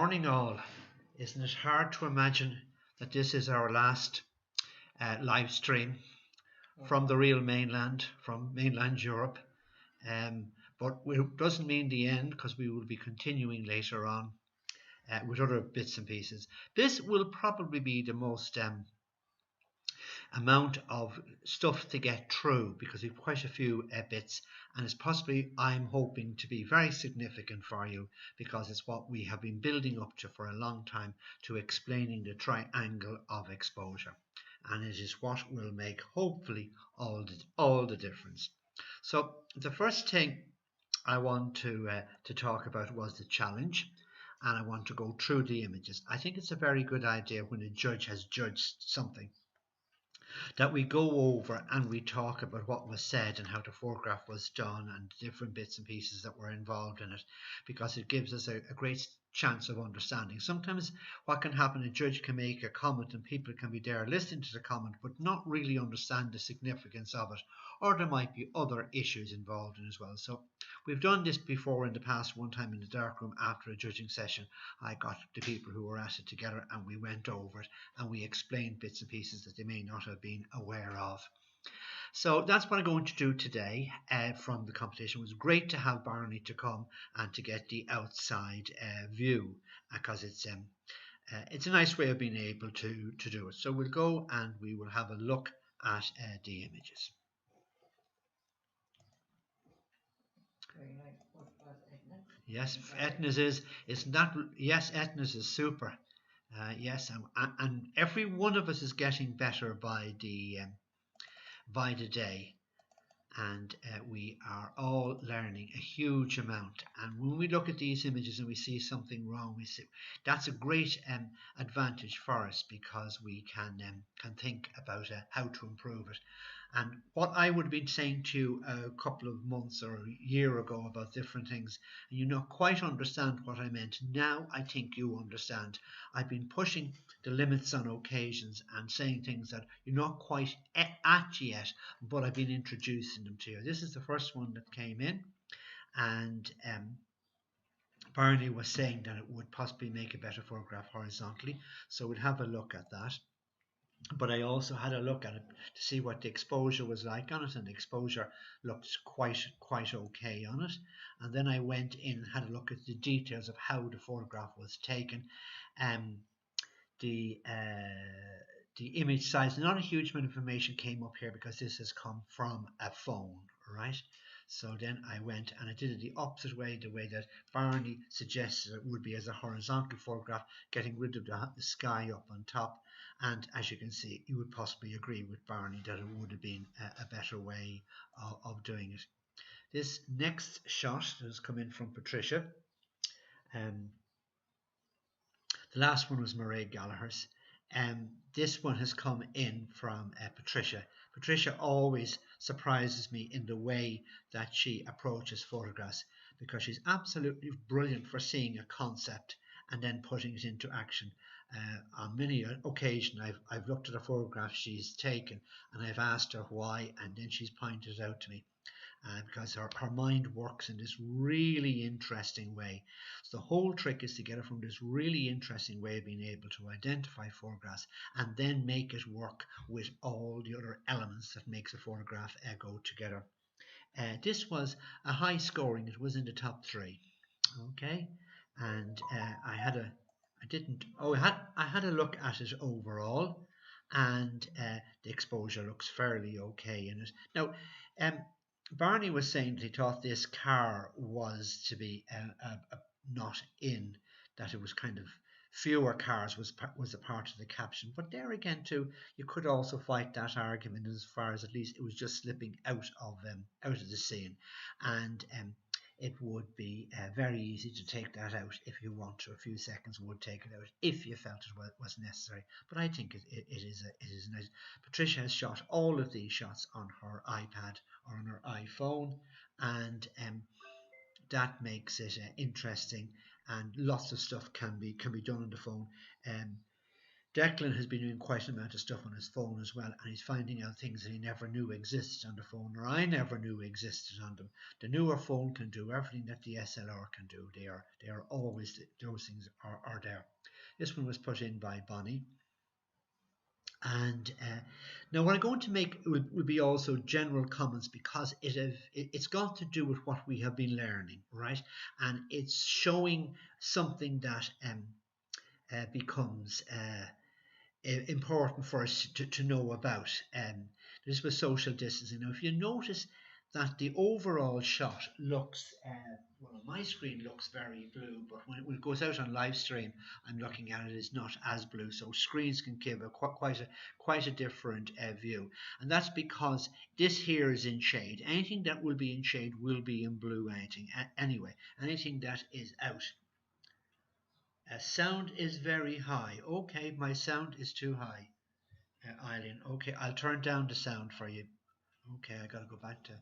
Morning all. Isn't it hard to imagine that this is our last live stream from the real mainland, from mainland Europe? But it doesn't mean the end, because we will be continuing later on with other bits and pieces. This will probably be the most amount of stuff to get through, because we've quite a few bits, and it's possibly, I'm hoping, to be very significant for you, because it's what we have been building up to for a long time, to explaining the triangle of exposure, and it is what will make hopefully all the difference. So the first thing I want to talk about was the challenge, and I want to go through the images. I think it's a very good idea when a judge has judged something, that we go over and we talk about what was said and how the photograph was done and different bits and pieces that were involved in it, because it gives us a great chance of understanding. Sometimes what can happen, a judge can make a comment and people can be there listening to the comment but not really understand the significance of it, or there might be other issues involved in as well. So we've done this before in the past. One time in the darkroom after a judging session, I got the people who were at it together and we went over it and we explained bits and pieces that they may not have been aware of. So that's what I'm going to do today from the competition. It was great to have Barney to come and to get the outside view, because it's a nice way of being able to do it. So we'll go and we will have a look at the images. Very nice. What about Etna? Yes, Etna's is not. Yes, Etna's is super. Yes, and every one of us is getting better by the day, and we are all learning a huge amount. And when we look at these images and we see something wrong, we see that's a great advantage for us, because we can think about how to improve it. And what I would have been saying to you a couple of months or a year ago about different things, and you not quite understand what I meant, now I think you understand. I've been pushing the limits on occasions and saying things that you're not quite at yet, but I've been introducing them to you. This is the first one that came in, and Barney was saying that it would possibly make a better photograph horizontally, so we'll have a look at that. But I also had a look at it to see what the exposure was like on it, and the exposure looked quite okay on it. And then I went in and had a look at the details of how the photograph was taken. The image size, not a huge amount of information came up here because this has come from a phone, right? So then I went and I did it the opposite way, the way that Barney suggested it would be, as a horizontal photograph, getting rid of the sky up on top. And as you can see, you would possibly agree with Barney that it would have been a better way of doing it. This next shot has come in from Patricia. The last one was Mairead Gallagher's. This one has come in from Patricia. Patricia always surprises me in the way that she approaches photographs, because she's absolutely brilliant for seeing a concept and then putting it into action. On many occasions I've looked at a photograph she's taken and I've asked her why, and then she's pointed it out to me, because her mind works in this really interesting way. So the whole trick is to get her from this really interesting way of being able to identify photographs and then make it work with all the other elements that makes a photograph go together. This was a high scoring. It was in the top 3. Okay, and I had a look at it overall, and the exposure looks fairly okay in it. Now, Barney was saying that he thought this car was to be not in, that it was kind of fewer cars was a part of the caption. But there again too, you could also fight that argument, as far as at least it was just slipping out of the scene, and it would be very easy to take that out if you want to. A few seconds would take it out if you felt it was necessary. But I think it is nice. Patricia has shot all of these shots on her iPad or on her iPhone, and that makes it interesting. And lots of stuff can be done on the phone. Declan has been doing quite an amount of stuff on his phone as well, and he's finding out things that he never knew existed on the phone, or I never knew existed on them. The newer phone can do everything that the SLR can do. They are always, those things are there. This one was put in by Bonnie. And now what I'm going to make will be also general comments, because it's got to do with what we have been learning, right? And it's showing something that becomes important for us to know about. This was social distancing. Now, if you notice that the overall shot looks, well, on my screen looks very blue, but when it goes out on live stream, I'm looking at it, is not as blue. So screens can give quite a different view, and that's because this here is in shade. Anything that will be in shade will be in blue. Anything that is out. Sound is very high. Okay, my sound is too high. Eileen. Okay, I'll turn down the sound for you. Okay, I gotta go back to.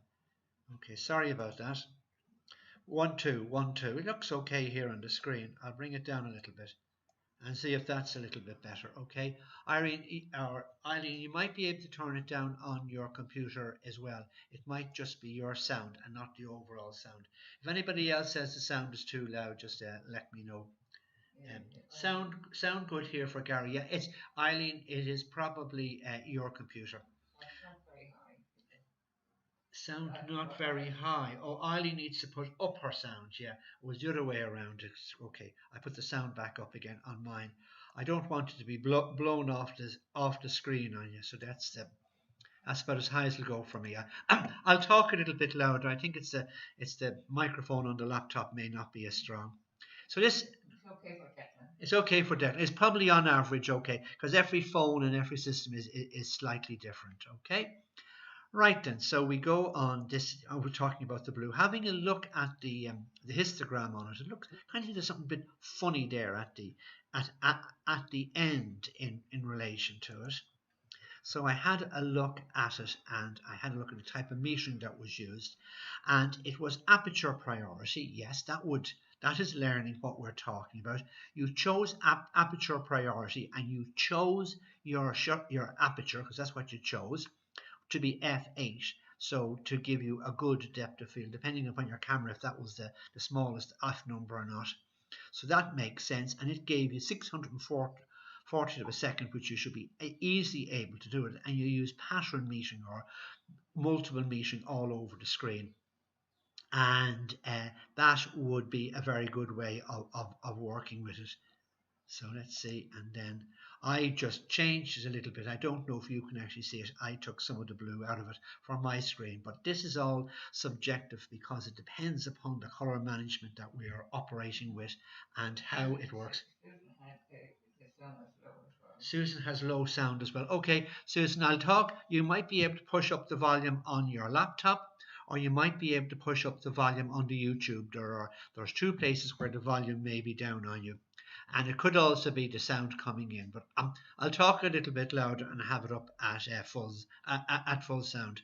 Okay, sorry about that. 1 2 1 2. It looks okay here on the screen. I'll bring it down a little bit and see if that's a little bit better. Okay, Irene or Eileen, you might be able to turn it down on your computer as well. It might just be your sound and not the overall sound. If anybody else says the sound is too loud, just let me know. Sound good here for Gary. Yeah, it's Eileen. It is probably your computer. Not very high. Sound not very high. Oh, Eileen needs to put up her sound. Yeah, it was the other way around. It's okay. I put the sound back up again on mine. I don't want it to be blown off the screen on you. So that's about as high as it'll go for me. I'll talk a little bit louder. I think it's the microphone on the laptop may not be as strong. So this. It's okay for Declan. It's okay for Declan. It's probably on average okay, because every phone and every system is slightly different. Okay. Right then, so we go on this. We're talking about the blue. Having a look at the histogram on it, it looks kind of there's something a bit funny there at the end in relation to it. So I had a look at it, and I had a look at the type of metering that was used, and it was aperture priority. Yes, that is learning what we're talking about. You chose aperture priority, and you chose your aperture, because that's what you chose, to be f8, so to give you a good depth of field, depending upon your camera, if that was the smallest f number or not. So that makes sense, and it gave you 640 of a second, which you should be easily able to do it, and you use pattern metering or multiple metering all over the screen, and that would be a very good way of working with it. So let's see, and then I just changed it a little bit. I don't know if you can actually see it. I took some of the blue out of it from my screen, but this is all subjective because it depends upon the color management that we are operating with and how it works. Susan has low sound as well. Okay, Susan, I'll talk. You might be able to push up the volume on your laptop, or you might be able to push up the volume on the YouTube. There's two places where the volume may be down on you. And it could also be the sound coming in, but I'll talk a little bit louder and have it up at full sound.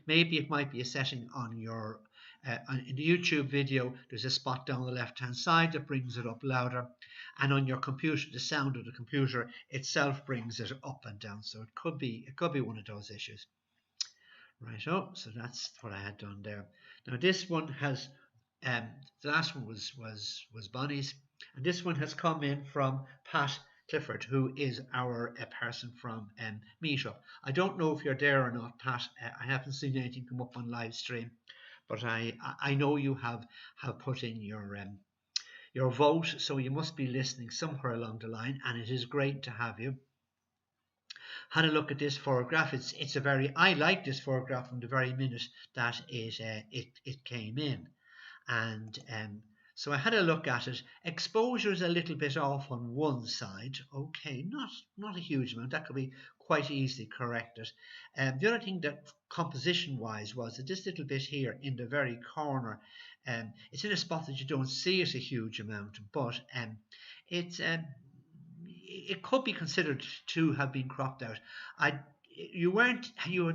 Maybe it might be a setting on your in the YouTube video. There's a spot down the left hand side that brings it up louder, and on your computer, the sound of the computer itself brings it up and down. So it could be one of those issues. Right. Oh, so that's what I had done there. Now this one has the last one was Bonnie's. And this one has come in from Pat Clifford, who is our person from Meetup. I don't know if you're there or not, Pat. I haven't seen anything come up on live stream, but I know you have put in your vote, so you must be listening somewhere along the line, and it is great to have you. Had a look at this photograph. I like this photograph from the very minute that it came in, and so I had a look at it. Exposure is a little bit off on one side. Okay, not a huge amount. That could be quite easily corrected. The other thing that composition-wise was that this little bit here in the very corner, it's in a spot that you don't see it a huge amount, but it could be considered to have been cropped out. You had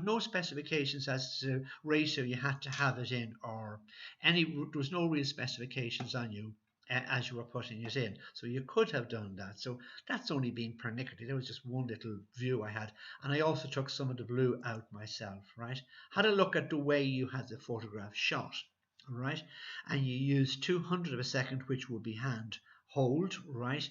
no specifications as to ratio you had to have it in, or there was no real specifications on you as you were putting it in. So you could have done that. So that's only being pernickety. That was just one little view I had. And I also took some of the blue out myself, right? Had a look at the way you had the photograph shot, right? And you used 200 of a second, which would be hand hold, right?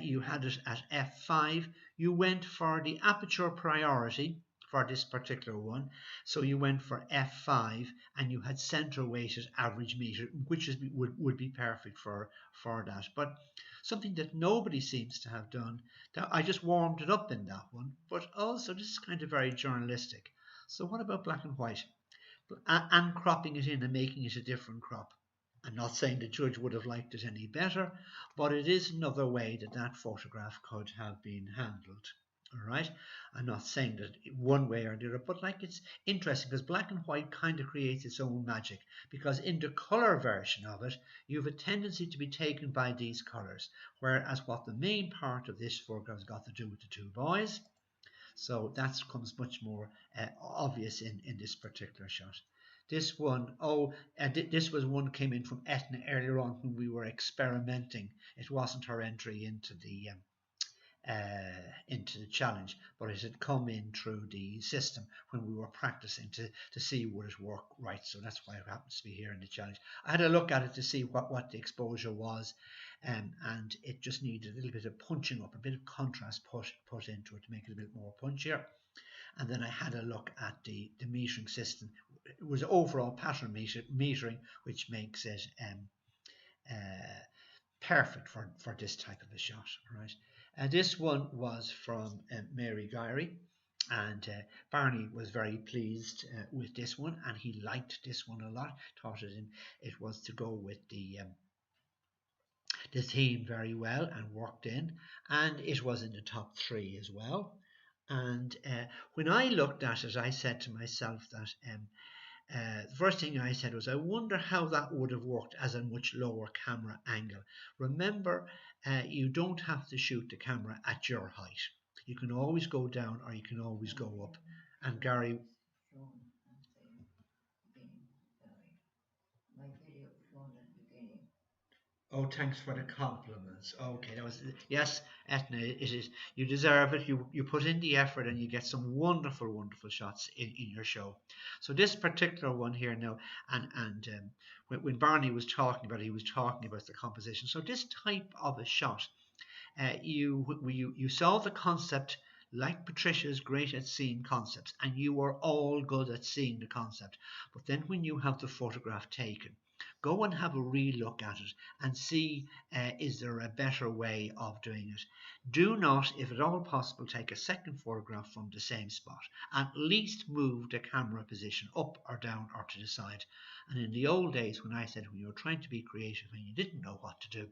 You had it at f5. You went for the aperture priority for this particular one. So you went for f5 and you had center weighted average meter, which would be perfect for that. But something that nobody seems to have done, that I just warmed it up in that one, but also this is kind of very journalistic. So what about black and white? And cropping it in and making it a different crop. I'm not saying the judge would have liked it any better, but it is another way that that photograph could have been handled. All right, I'm not saying that one way or the other, but like it's interesting because black and white kind of creates its own magic. Because in the color version of it, you have a tendency to be taken by these colors, whereas what the main part of this photograph has got to do with the two boys. So that comes much more obvious in this particular shot. This one, this was one came in from Etna earlier on when we were experimenting. It wasn't her entry into the challenge, but it had come in through the system when we were practicing to see would it work right. So that's why it happens to be here in the challenge. I had a look at it to see what the exposure was, and it just needed a little bit of punching up, a bit of contrast put into it to make it a bit more punchier. And then I had a look at the metering system. It was overall pattern metering, which makes it perfect for this type of a shot, right? This one was from Mary Guyry, and Barney was very pleased with this one, and he liked this one a lot. Thought it was to go with the theme very well and worked in, and it was in the top 3 as well. And when I looked at it, I said to myself that the first thing I said was, I wonder how that would have worked as a much lower camera angle. Remember, you don't have to shoot the camera at your height. You can always go down or you can always go up. And Gary, My video shown at the beginning. oh, thanks for the compliments. Okay, that was yes, Etna. It is you deserve it. You put in the effort and you get some wonderful, wonderful shots in your show. So this particular one here now, and when Barney was talking about it, he was talking about the composition. So this type of a shot, you saw the concept. Like Patricia's great at seeing concepts, and you are all good at seeing the concept. But then when you have the photograph taken, go and have a re-look at it and see is there a better way of doing it. Do not, if at all possible, take a second photograph from the same spot. At least move the camera position up or down or to the side. And in the old days when I said when you were trying to be creative and you didn't know what to do,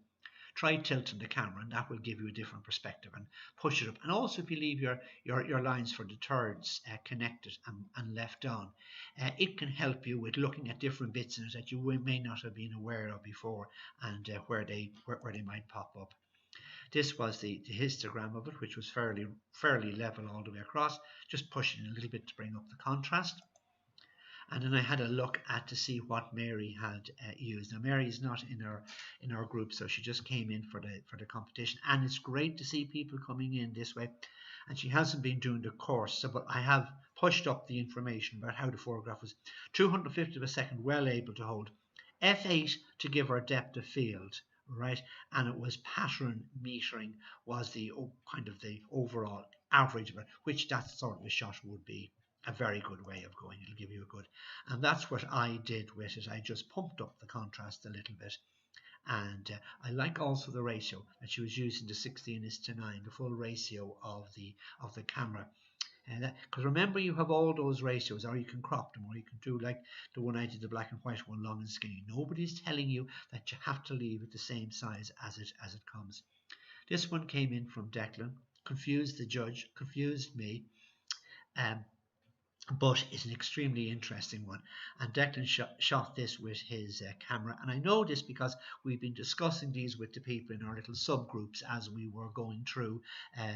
try tilting the camera and that will give you a different perspective and push it up. And also if you leave your lines for the thirds connected and left on, it can help you with looking at different bits in it that you may not have been aware of before and where they might pop up. This was the histogram of it, which was fairly level all the way across, just pushing a little bit to bring up the contrast. And then I had a look at to see what Mary had used. Now Mary is not in our group, so she just came in for the competition, and it's great to see people coming in this way. And she hasn't been doing the course, so but I have pushed up the information about how the photograph was 250 of a second, well able to hold. F8 to give her depth of field, right? And it was pattern metering was the kind of the overall average of it, which that sort of a shot would be a very good way of going. It'll give you a good, and that's what I did with it. I just pumped up the contrast a little bit, and I like also the ratio that she was using, the 16:9, the full ratio of the camera. And because remember, you have all those ratios, or you can crop them, or you can do like the one I did, the black and white one, long and skinny. Nobody's telling you that you have to leave it the same size as it comes. This one came in from Declan, confused the judge, confused me. but it's an extremely interesting one. And Declan shot this with his camera, and I know this because we've been discussing these with the people in our little subgroups as we were going through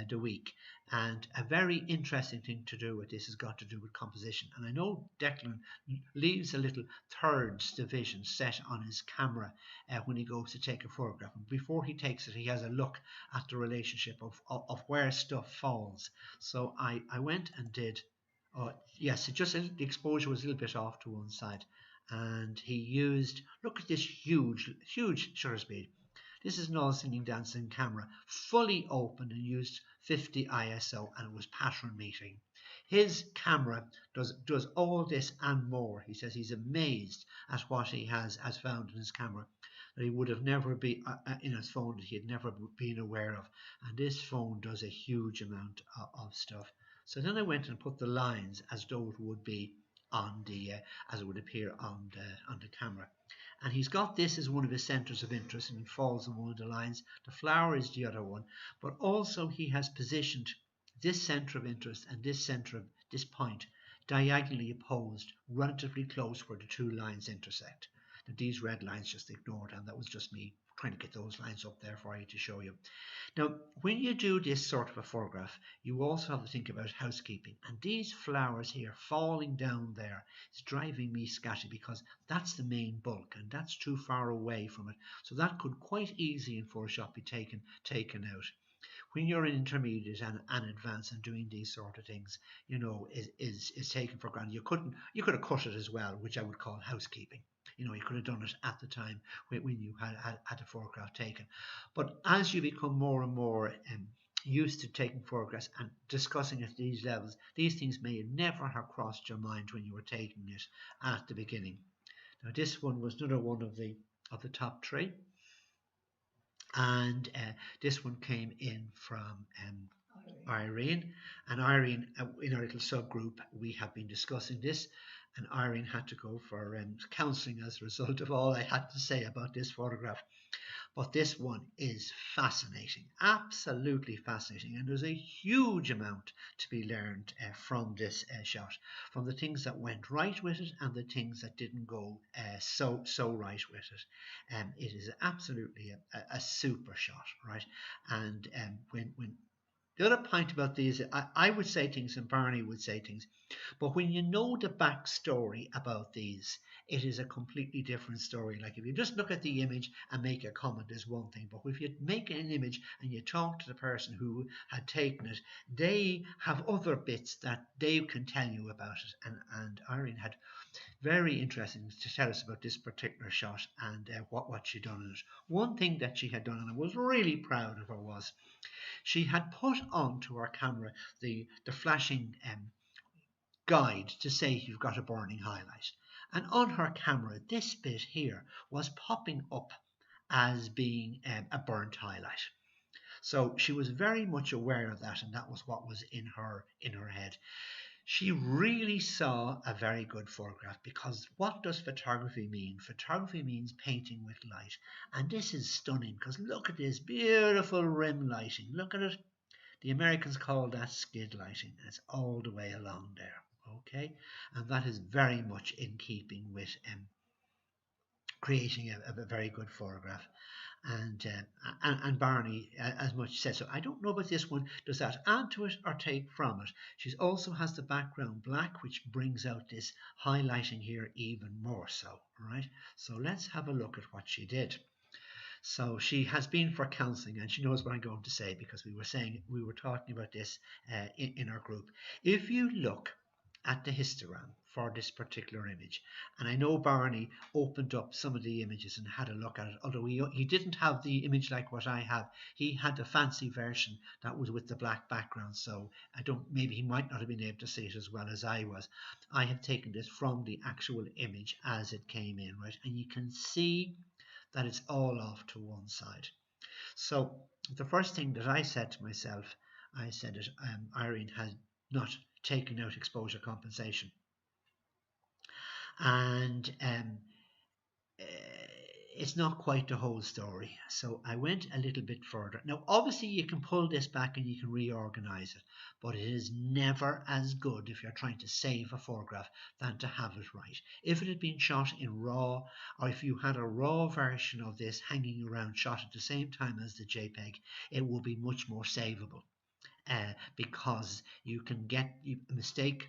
the week. And a very interesting thing to do with this has got to do with composition. And I know Declan leaves a little thirds division set on his camera when he goes to take a photograph. And before he takes it, he has a look at the relationship of where stuff falls. So I went and did. Yes, the exposure was a little bit off to one side, and he used. Look at this huge shutter speed. This is an all singing dancing camera, fully open, and used 50 ISO, and it was pattern meeting. His camera does all this and more. He says he's amazed at what he has found in his camera that he would have never been in his phone that he had never been aware of. And this phone does a huge amount of stuff. So then I went and put the lines as though it would be on the as it would appear on the camera. And he's got this as one of his centres of interest, and it falls on one of the lines. The flower is the other one, but also he has positioned this centre of interest and this centre of this point diagonally opposed, relatively close where the two lines intersect. Now these red lines just ignored, and that was just me trying to get those lines up there for you to show you. Now, when you do this sort of a photograph, you also have to think about housekeeping. And these flowers here falling down there is driving me scatty because that's the main bulk and that's too far away from it. So that could quite easily in Photoshop be taken out. When you're in intermediate and advanced and doing these sort of things, is taken for granted. You could have cut it as well, which I would call housekeeping. You could have done it at the time when you had a photograph taken. But as you become more and more used to taking photographs and discussing at these levels, these things may never have crossed your mind when you were taking it at the beginning. Now this one was another one of the top three. And this one came in from Irene. And Irene, in our little subgroup, we have been discussing this, and Irene had to go for counselling as a result of all I had to say about this photograph. But this one is fascinating, absolutely fascinating, and there's a huge amount to be learned from this shot, from the things that went right with it and the things that didn't go so right with it. It is absolutely a super shot, right? And when the other point about these, I would say things and Barney would say things, but when you know the backstory about these, it is a completely different story. Like if you just look at the image and make a comment is one thing, but if you make an image and you talk to the person who had taken it, they have other bits that they can tell you about it. And Irene had very interesting to tell us about this particular shot and what she'd done in it. One thing that she had done, and I was really proud of her, was she had put onto her camera the flashing guide to say you've got a burning highlight. And on her camera, this bit here was popping up as being a burnt highlight. So she was very much aware of that, and that was what was in her head. She really saw a very good photograph, because what does photography mean? Photography means painting with light. And this is stunning, because look at this beautiful rim lighting. Look at it. The Americans call that skid lighting. It's all the way along there. Okay, and that is very much in keeping with creating a very good photograph. And Barney as much said. So I don't know about this one. Does that add to it or take from it? She also has the background black, which brings out this highlighting here even more so. Right. So let's have a look at what she did. So she has been for counselling, and she knows what I'm going to say, because we were talking about this in our group. If you look at the histogram for this particular image, and I know Barney opened up some of the images and had a look at it, although he didn't have the image like what I have. He had the fancy version that was with the black background, so maybe he might not have been able to see it as well as I was. I have taken this from the actual image as it came in, right, and you can see that it's all off to one side. So the first thing that I said to myself, I said that Irene had not taken out exposure compensation. And it's not quite the whole story. So I went a little bit further. Now, obviously, you can pull this back and you can reorganize it, but it is never as good if you're trying to save a photograph than to have it right. If it had been shot in RAW, or if you had a RAW version of this hanging around shot at the same time as the JPEG, it will be much more savable. Because you can get a mistake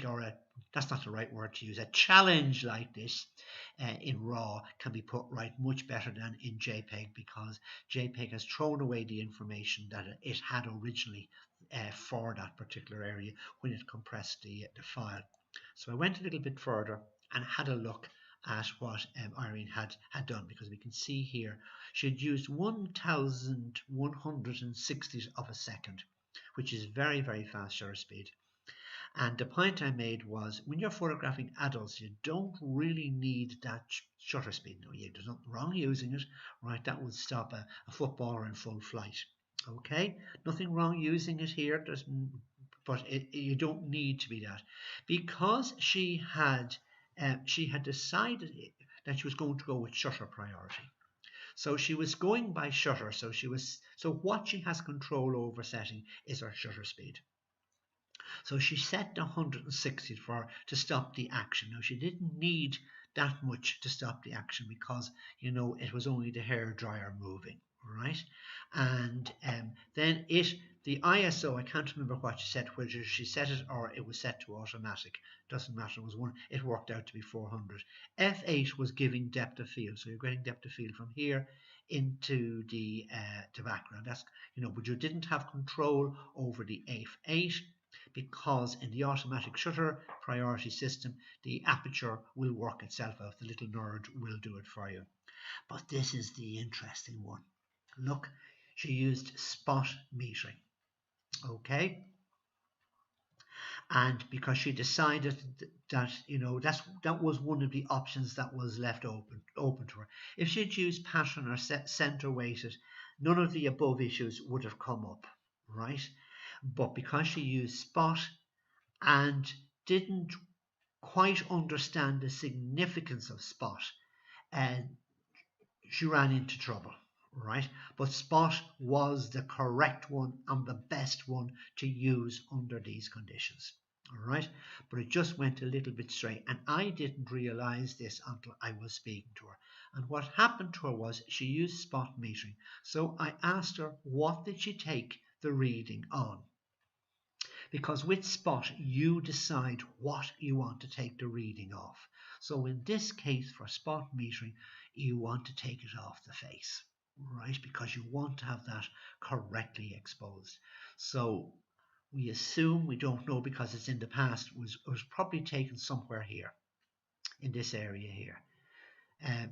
or that's not the right word to use, a challenge like this in RAW can be put right much better than in JPEG, because JPEG has thrown away the information that it had originally for that particular area when it compressed the file. So I went a little bit further and had a look at what Irene had done, because we can see here she had used 1,160th of a second, which is very, very fast shutter speed. And the point I made was, when you're photographing adults, you don't really need that shutter speed. No, there's nothing wrong using it, right? That would stop a footballer in full flight. Okay, nothing wrong using it here. But you don't need to be that, because she had decided that she was going to go with shutter priority. So she was going by shutter. So what she has control over setting is her shutter speed. So she set the 160 to stop the action. Now, she didn't need that much to stop the action, because it was only the hair dryer moving, right? And then the ISO, I can't remember what she set, whether she set it or it was set to automatic. Doesn't matter. It worked out to be 400. F8 was giving depth of field, so you're getting depth of field from here into the background. That's but you didn't have control over the F8, because in the automatic shutter priority system, the aperture will work itself out. The little nerd will do it for you. But this is the interesting one. Look, she used spot metering. Okay. And because she decided that that was one of the options that was left open to her. If she'd used pattern or center weighted, none of the above issues would have come up, right? But because she used spot and didn't quite understand the significance of spot, and she ran into trouble, right? But spot was the correct one and the best one to use under these conditions, all right? But it just went a little bit straight, and I didn't realize this until I was speaking to her. And what happened to her was she used spot metering. So I asked her, what did she take the reading on? Because with spot, you decide what you want to take the reading of. So in this case, for spot metering, you want to take it off the face, right? Because you want to have that correctly exposed. So we assume, we don't know because it's in the past, it was probably taken somewhere here, in this area here.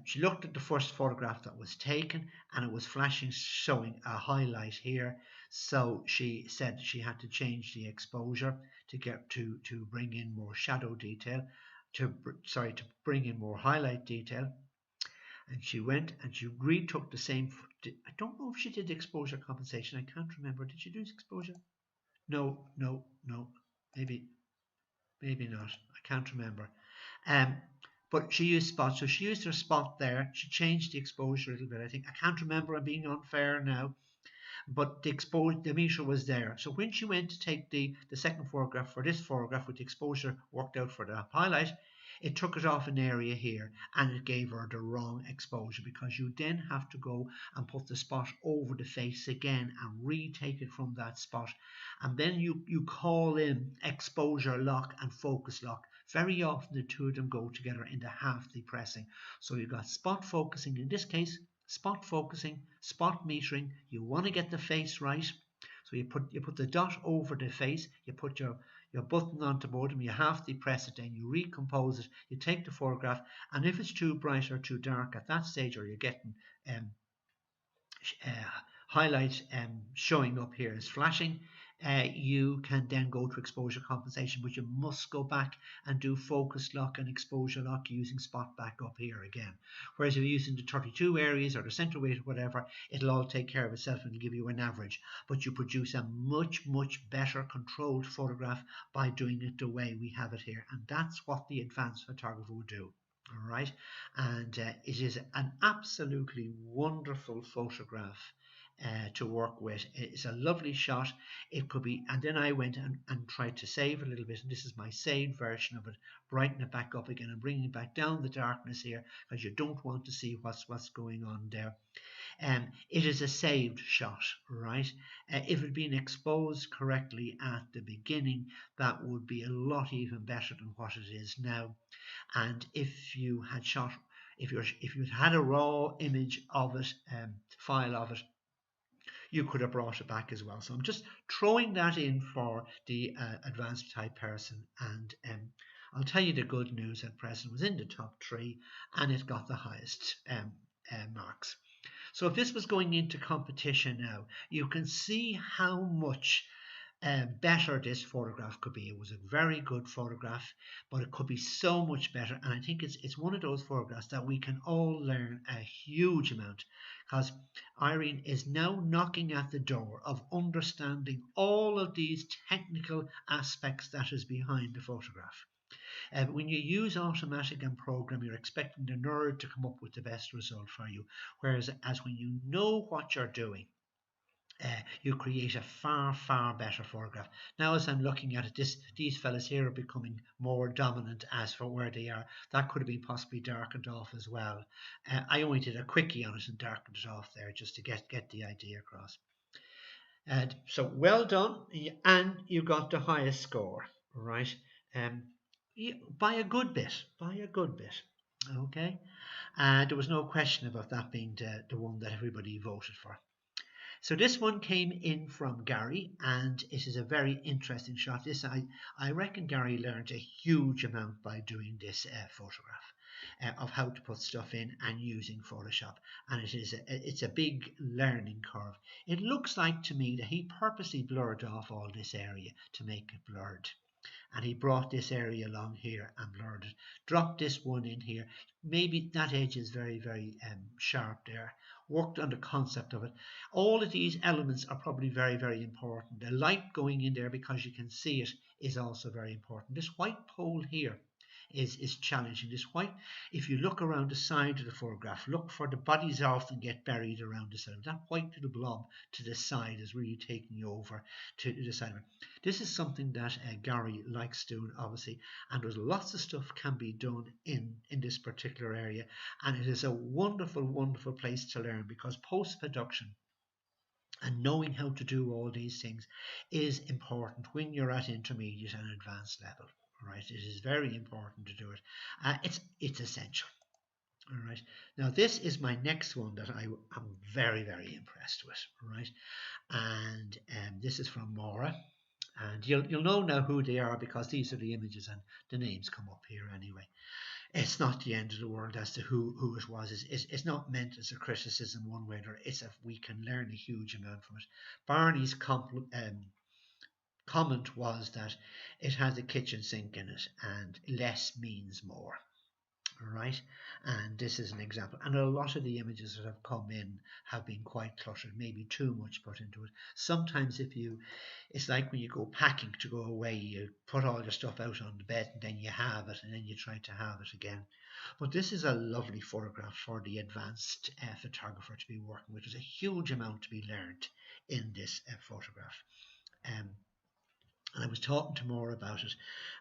She looked at the first photograph that was taken, and it was flashing, showing a highlight here. So she said she had to change the exposure to get to bring in more shadow detail, to bring in more highlight detail. And she went and she retook the same. I don't know if she did exposure compensation. I can't remember. Did she do exposure? No. Maybe not. I can't remember. But she used spot, so she used her spot there. She changed the exposure a little bit, I think. I can't remember, I'm being unfair now. But the meter was there. So when she went to take the second photograph for this photograph with the exposure worked out for the highlight, it took it off an area here and it gave her the wrong exposure, because you then have to go and put the spot over the face again and retake it from that spot. And then you call in exposure lock and focus lock. Very often the two of them go together into half the pressing. So you've got spot focusing, in this case, spot focusing, spot metering. You want to get the face right. So you put the dot over the face, you put your button onto bottom, you half depress it, then you recompose it, you take the photograph, and if it's too bright or too dark at that stage, or you're getting highlight showing up here as flashing, you can then go to exposure compensation, but you must go back and do focus lock and exposure lock using spot back up here again. Whereas if you're using the 32 areas or the center weight or whatever, it'll all take care of itself and give you an average. But you produce a much better controlled photograph by doing it the way we have it here, and that's what the advanced photographer would do. All right, and it is an absolutely wonderful photograph to work with. It's a lovely shot. It could be, and then I went and tried to save a little bit, and this is my saved version of it, brighten it back up again and bringing back down the darkness here because you don't want to see what's going on there. It is a saved shot, right? If it had been exposed correctly at the beginning, that would be a lot even better than what it is now. And if you had shot, if you had a raw image of it, file of it, you could have brought it back as well. So I'm just throwing that in for the advanced type person, and I'll tell you the good news at present was in the top 3, and it got the highest marks. So if this was going into competition now, you can see how much better this photograph could be. It was a very good photograph, but it could be so much better. And I think it's one of those photographs that we can all learn a huge amount, because Irene is now knocking at the door of understanding all of these technical aspects that is behind the photograph. When you use automatic and program, you're expecting the nerd to come up with the best result for you. Whereas as when you know what you're doing, you create a far better photograph. Now as I'm looking at it, these fellas here are becoming more dominant as for where they are. That could have been possibly darkened off as well. I only did a quickie on it and darkened it off there just to get the idea across. So well done, and you got the highest score, right? Um, by a good bit, okay? There was no question about that being the one that everybody voted for. So this one came in from Gary, and it is a very interesting shot. I reckon Gary learned a huge amount by doing this photograph of how to put stuff in and using Photoshop, and it's a big learning curve. It looks like to me that he purposely blurred off all this area to make it blurred. And he brought this area along here and blurred it. Dropped this one in here. Maybe that edge is very sharp there. Worked on the concept of it. All of these elements are probably very important. The light going in there because you can see it is also very important. This white pole here is challenging. This white, if you look around the side of the photograph, look for the bodies often get buried around the side. That white little blob to the side is really taking you over to the side of it. This is something that Gary likes doing, obviously, and there's lots of stuff can be done in this particular area, and it is a wonderful place to learn, because post-production and knowing how to do all these things is important when you're at intermediate and advanced level. Right, it is very important to do it. It's essential. All right. Now this is my next one that I am very impressed with. Right, and this is from Maura, and you'll know now who they are because these are the images and the names come up here anyway. It's not the end of the world as to who it was. It's not meant as a criticism one way or another. It's we can learn a huge amount from it. Barney's comment was that it has a kitchen sink in it and less means more. Right, and this is an example, and a lot of the images that have come in have been quite cluttered, maybe too much put into it. Sometimes it's like when you go packing to go away, you put all your stuff out on the bed and then you have it and then you try to have it again. But this is a lovely photograph for the advanced photographer to be working with. There's a huge amount to be learned in this photograph. And I was talking to Maura about it,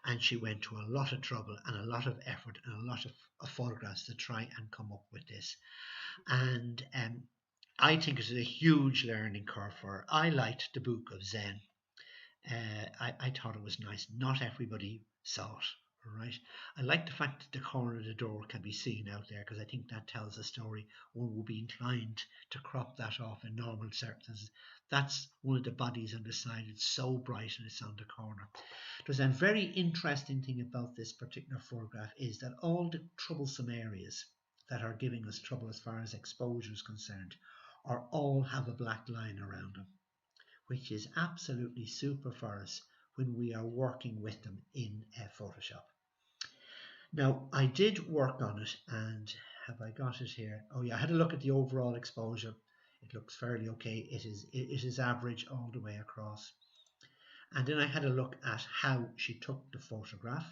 and she went to a lot of trouble and a lot of effort and a lot of photographs to try and come up with this. And I think it's a huge learning curve for her. I liked the Book of Zen. I thought it was nice. Not everybody saw it. Right. I like the fact that the corner of the door can be seen out there, because I think that tells a story. One will be inclined to crop that off in normal circumstances. That's one of the bodies on the side. It's so bright and it's on the corner. There's a very interesting thing about this particular photograph is that all the troublesome areas that are giving us trouble as far as exposure is concerned are all have a black line around them, which is absolutely super for us when we are working with them in Photoshop. Now, I did work on it, and have I got it here? Oh yeah, I had a look at the overall exposure. It looks fairly okay. It is average all the way across. And then I had a look at how she took the photograph.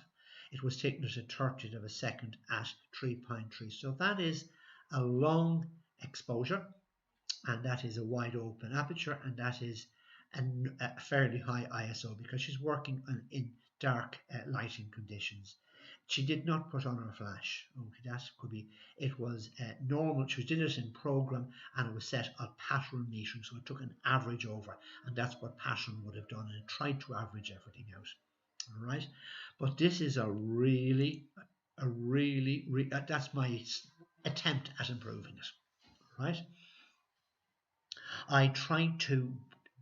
It was taken at a 30th of a second at 3.3. So that is a long exposure, and that is a wide open aperture, and that is a fairly high ISO because she's working in dark lighting conditions. She did not put on her flash. Okay, that could be, it was normal. She did it in program, and it was set on pattern metering, so it took an average over, and that's what pattern would have done, and it tried to average everything out. All right, but this is that's my attempt at improving it. Right, I try to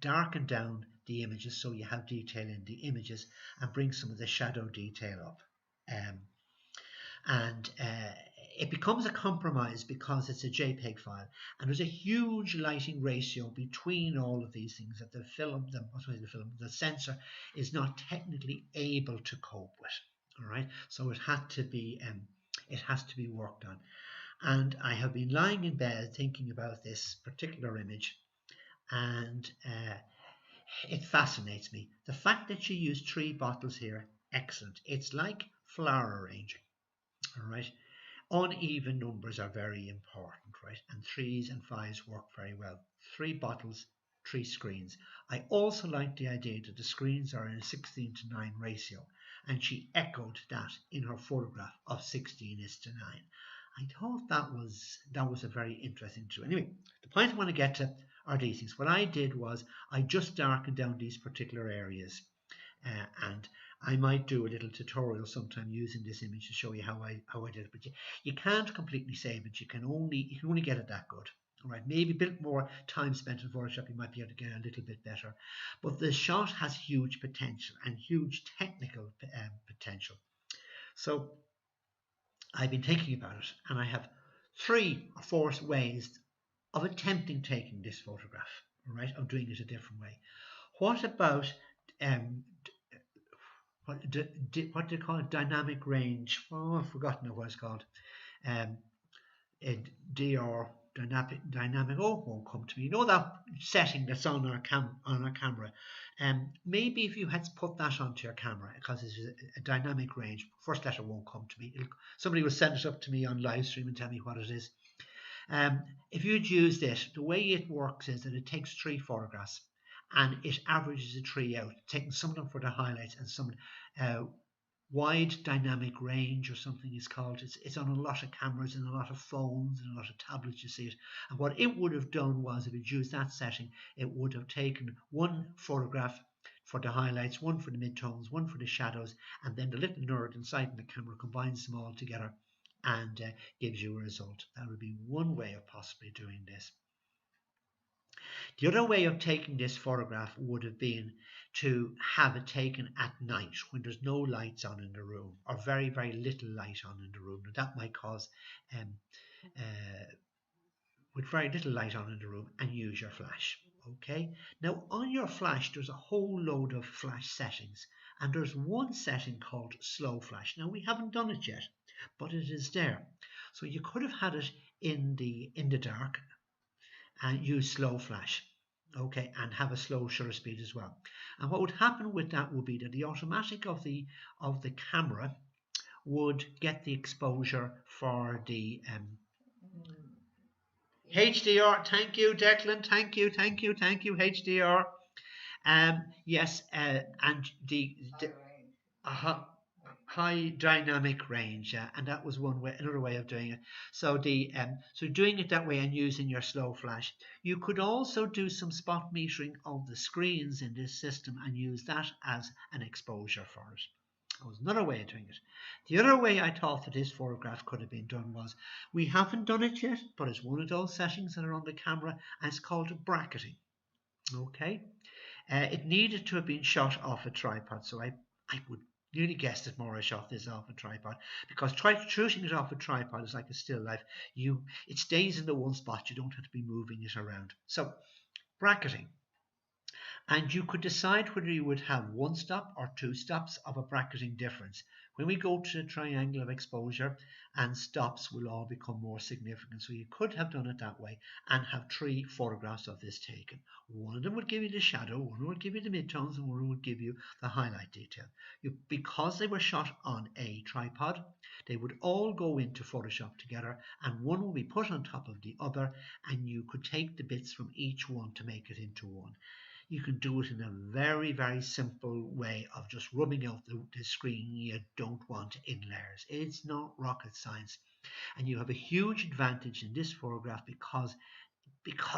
darken down the images so you have detail in the images and bring some of the shadow detail up. And it becomes a compromise because it's a JPEG file, and there's a huge lighting ratio between all of these things that the sensor is not technically able to cope with. All right, so it has to be worked on. And I have been lying in bed thinking about this particular image, and it fascinates me. The fact that she used 3 bottles here, excellent. It's like flower arranging. All right. Uneven numbers are very important, right? And 3s and 5s work very well. 3 bottles, 3 screens. I also like the idea that the screens are in a 16:9 ratio, and she echoed that in her photograph of 16:9. I thought that was a very interesting tool. Anyway, the point I want to get to are these things. What I did was I just darkened down these particular areas, and I might do a little tutorial sometime using this image to show you how I did it. But you can't completely save it. You can only get it that good. All right, maybe a bit more time spent in Photoshop, you might be able to get a little bit better. But the shot has huge potential and huge technical potential. So I've been thinking about it, and I have 3 or 4 ways of attempting taking this photograph. All right, of doing it a different way. What about what do they call it? Dynamic range. Oh, I've forgotten what it's called. DR dynamic. Oh, it won't come to me. You know that setting that's on our camera. Maybe if you had put that onto your camera, because it's a dynamic range. First letter won't come to me. Somebody will send it up to me on live stream and tell me what it is. If you'd use this, the way it works is that it takes 3 photographs, and it averages the 3 out, taking some of them for the highlights and some wide dynamic range or something is called. It's on a lot of cameras and a lot of phones and a lot of tablets, you see it. And what it would have done was, if it used that setting, it would have taken 1 photograph for the highlights, 1 for the midtones, 1 for the shadows, and then the little nerd inside the camera combines them all together and gives you a result. That would be one way of possibly doing this. The other way of taking this photograph would have been to have it taken at night when there's no lights on in the room, or very, very little light on in the room. Now, that might cause, with very little light on in the room, and use your flash. Okay. Now, on your flash, there's a whole load of flash settings, and there's one setting called slow flash. Now, we haven't done it yet, but it is there. So you could have had it in the dark and use slow flash, okay, and have a slow shutter speed as well. And what would happen with that would be that the automatic of the camera would get the exposure for the HDR. Thank you, Declan. Thank you, HDR. Yes, and the high dynamic range, and that was another way of doing it. So so doing it that way and using your slow flash. You could also do some spot metering of the screens in this system and use that as an exposure for it. That was another way of doing it. The other way I thought that this photograph could have been done was, we haven't done it yet, but it's one of those settings that are on the camera, and it's called bracketing. Okay, it needed to have been shot off a tripod, so I would nearly guessed that Maura shot this off a tripod, because shooting it off a tripod is like a still life. It stays in the one spot. You don't have to be moving it around. So bracketing, And you could decide whether you would have one stop or two stops of a bracketing difference. When we go to the triangle of exposure, and stops will all become more significant. So you could have done it that way and have 3 photographs of this taken. One of them would give you the shadow, one would give you the midtones, and one would give you the highlight detail. Because they were shot on a tripod, they would all go into Photoshop together, and one will be put on top of the other, and you could take the bits from each one to make it into one. You can do it in a very, very simple way of just rubbing out the screen you don't want in layers. It's not rocket science. And you have a huge advantage in this photograph because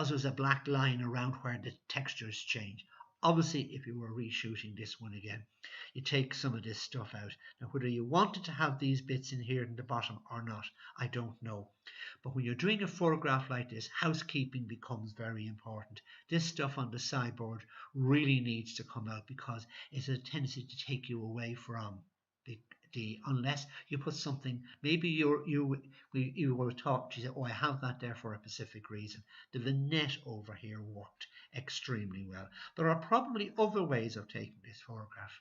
there's a black line around where the textures change. Obviously, if you were reshooting this one again, you take some of this stuff out. Now, whether you wanted to have these bits in here in the bottom or not, I don't know. But when you're doing a photograph like this, housekeeping becomes very important. This stuff on the sideboard really needs to come out because it's a tendency to take you away from unless you put something, maybe you were taught, you said, oh, I have that there for a specific reason. The vignette over here worked extremely well. There are probably other ways of taking this photograph,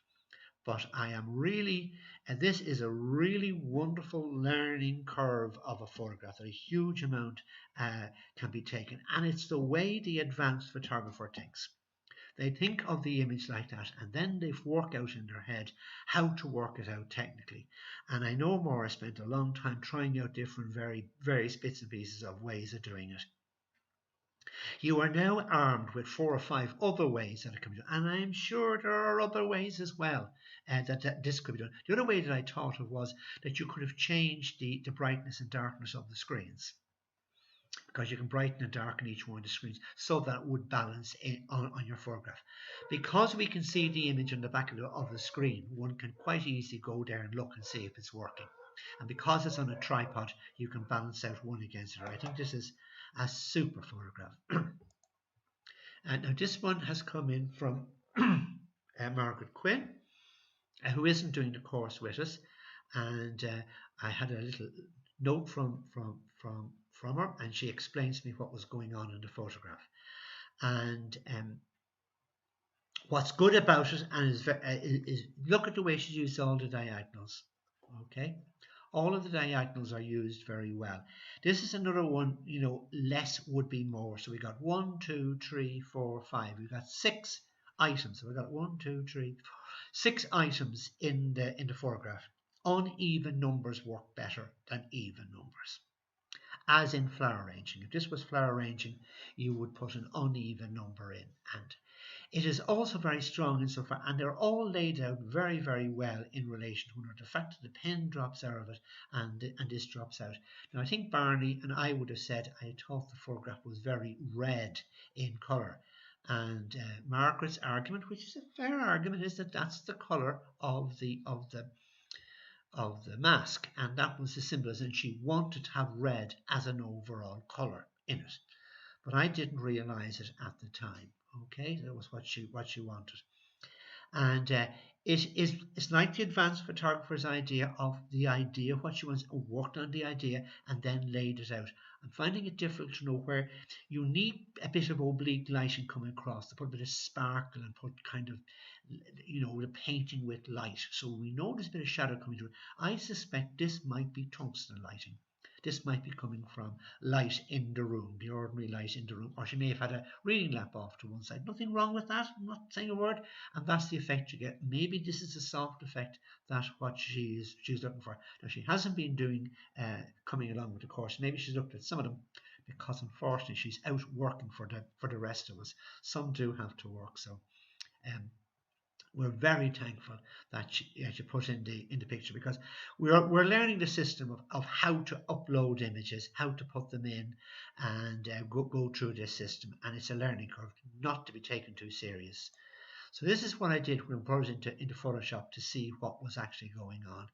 but I am really, and this is a really wonderful learning curve of a photograph that a huge amount can be taken, and it's the way the advanced photographer thinks. They think of the image like that, and then they work out in their head how to work it out technically. And I know Maura spent a long time trying out different various bits and pieces of ways of doing it. You are now armed with 4 or 5 other ways that it can be done, and I'm sure there are other ways as well that this could be done. The other way that I thought of was that you could have changed the brightness and darkness of the screens, because you can brighten and darken each one of the screens so that it would balance on your photograph. Because we can see the image on the back of the screen, one can quite easily go there and look and see if it's working. And because it's on a tripod, you can balance out one against the other. I think this is a super photograph. And now this one has come in from Margaret Quinn, who isn't doing the course with us. And I had a little note from her, and she explains to me what was going on in the photograph. And what's good about it is look at the way she's used all the diagonals. Okay, all of the diagonals are used very well. This is another one, you know, less would be more. So we got 1, 2, 3, 4, 5. We got 6 items. So we got 1, 2, 3, 4, 6 items in the photograph. Uneven numbers work better than even numbers. As in flower arranging. If this was flower arranging, you would put an uneven number in. And it is also very strong insofar, and they're all laid out very, very well in relation to one another. The fact that the pen drops out of it and this drops out. Now, I think Barney and I would have said I thought the photograph was very red in colour. And Margaret's argument, which is a fair argument, is that that's the colour of the mask, and that was the symbolism, and she wanted to have red as an overall colour in it. But I didn't realise it at the time. Okay, that was what she wanted. And it's like the advanced photographer's idea of what she wants, worked on the idea and then laid it out. I'm finding it difficult to know where you need a bit of oblique lighting coming across to put a bit of sparkle and put kind of, you know, the painting with light. So we know there's a bit of shadow coming through it. I suspect this might be tungsten lighting. This might be coming from light in the room, the ordinary light in the room, or she may have had a reading lamp off to one side. Nothing wrong with that, I'm not saying a word, and that's the effect you get. Maybe this is a soft effect, that's what she's looking for. Now, she hasn't been doing coming along with the course. Maybe she's looked at some of them, because unfortunately she's out working for the rest of us. Some do have to work, so we're very thankful that she put in the picture, because we're learning the system of how to upload images, how to put them in, and go through this system. And it's a learning curve, not to be taken too serious. So this is what I did when I brought it into Photoshop to see what was actually going on.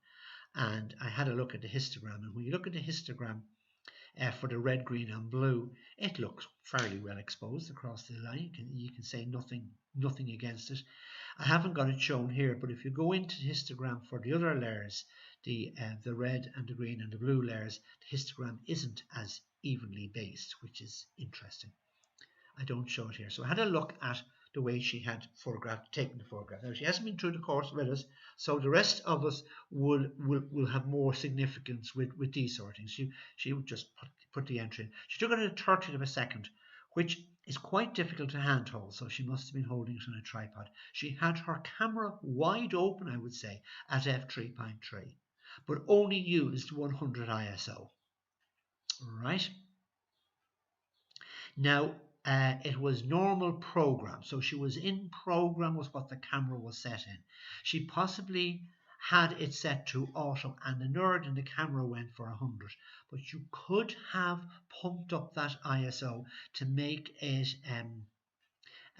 And I had a look at the histogram, and when you look at the histogram for the red, green and blue, it looks fairly well exposed across the line. You can say nothing against it. I haven't got it shown here, but if you go into the histogram for the other layers, the red and the green and the blue layers, the histogram isn't as evenly based, which is interesting. I don't show it here. So I had a look at the way she had taken the photograph. Now, she hasn't been through the course with us, so the rest of us will have more significance with these sort of things. She would just put the entry in. She took it at a 30th of a second, which is quite difficult to handhold, so she must have been holding it on a tripod. She had her camera wide open, I would say, at f3.3, but only used 100 ISO. Right? Now, it was normal program, so she was in program was what the camera was set in. She possibly had it set to auto, and the nerd in the camera went for 100, but you could have pumped up that ISO to make it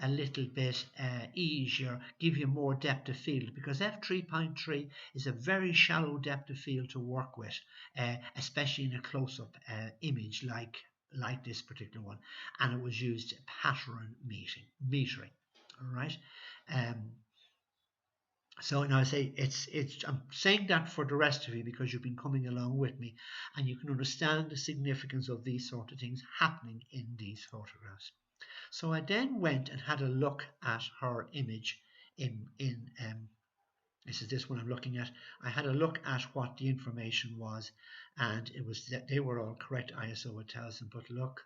a little bit easier, give you more depth of field, because f3.3 is a very shallow depth of field to work with, especially in a close-up image like this particular one, and it was used pattern metering. All right. So now I say I'm saying that for the rest of you because you've been coming along with me, and you can understand the significance of these sort of things happening in these photographs. So I then went and had a look at her image in this is this one I'm looking at. I had a look at what the information was, and it was that they were all correct ISO 1000. But look,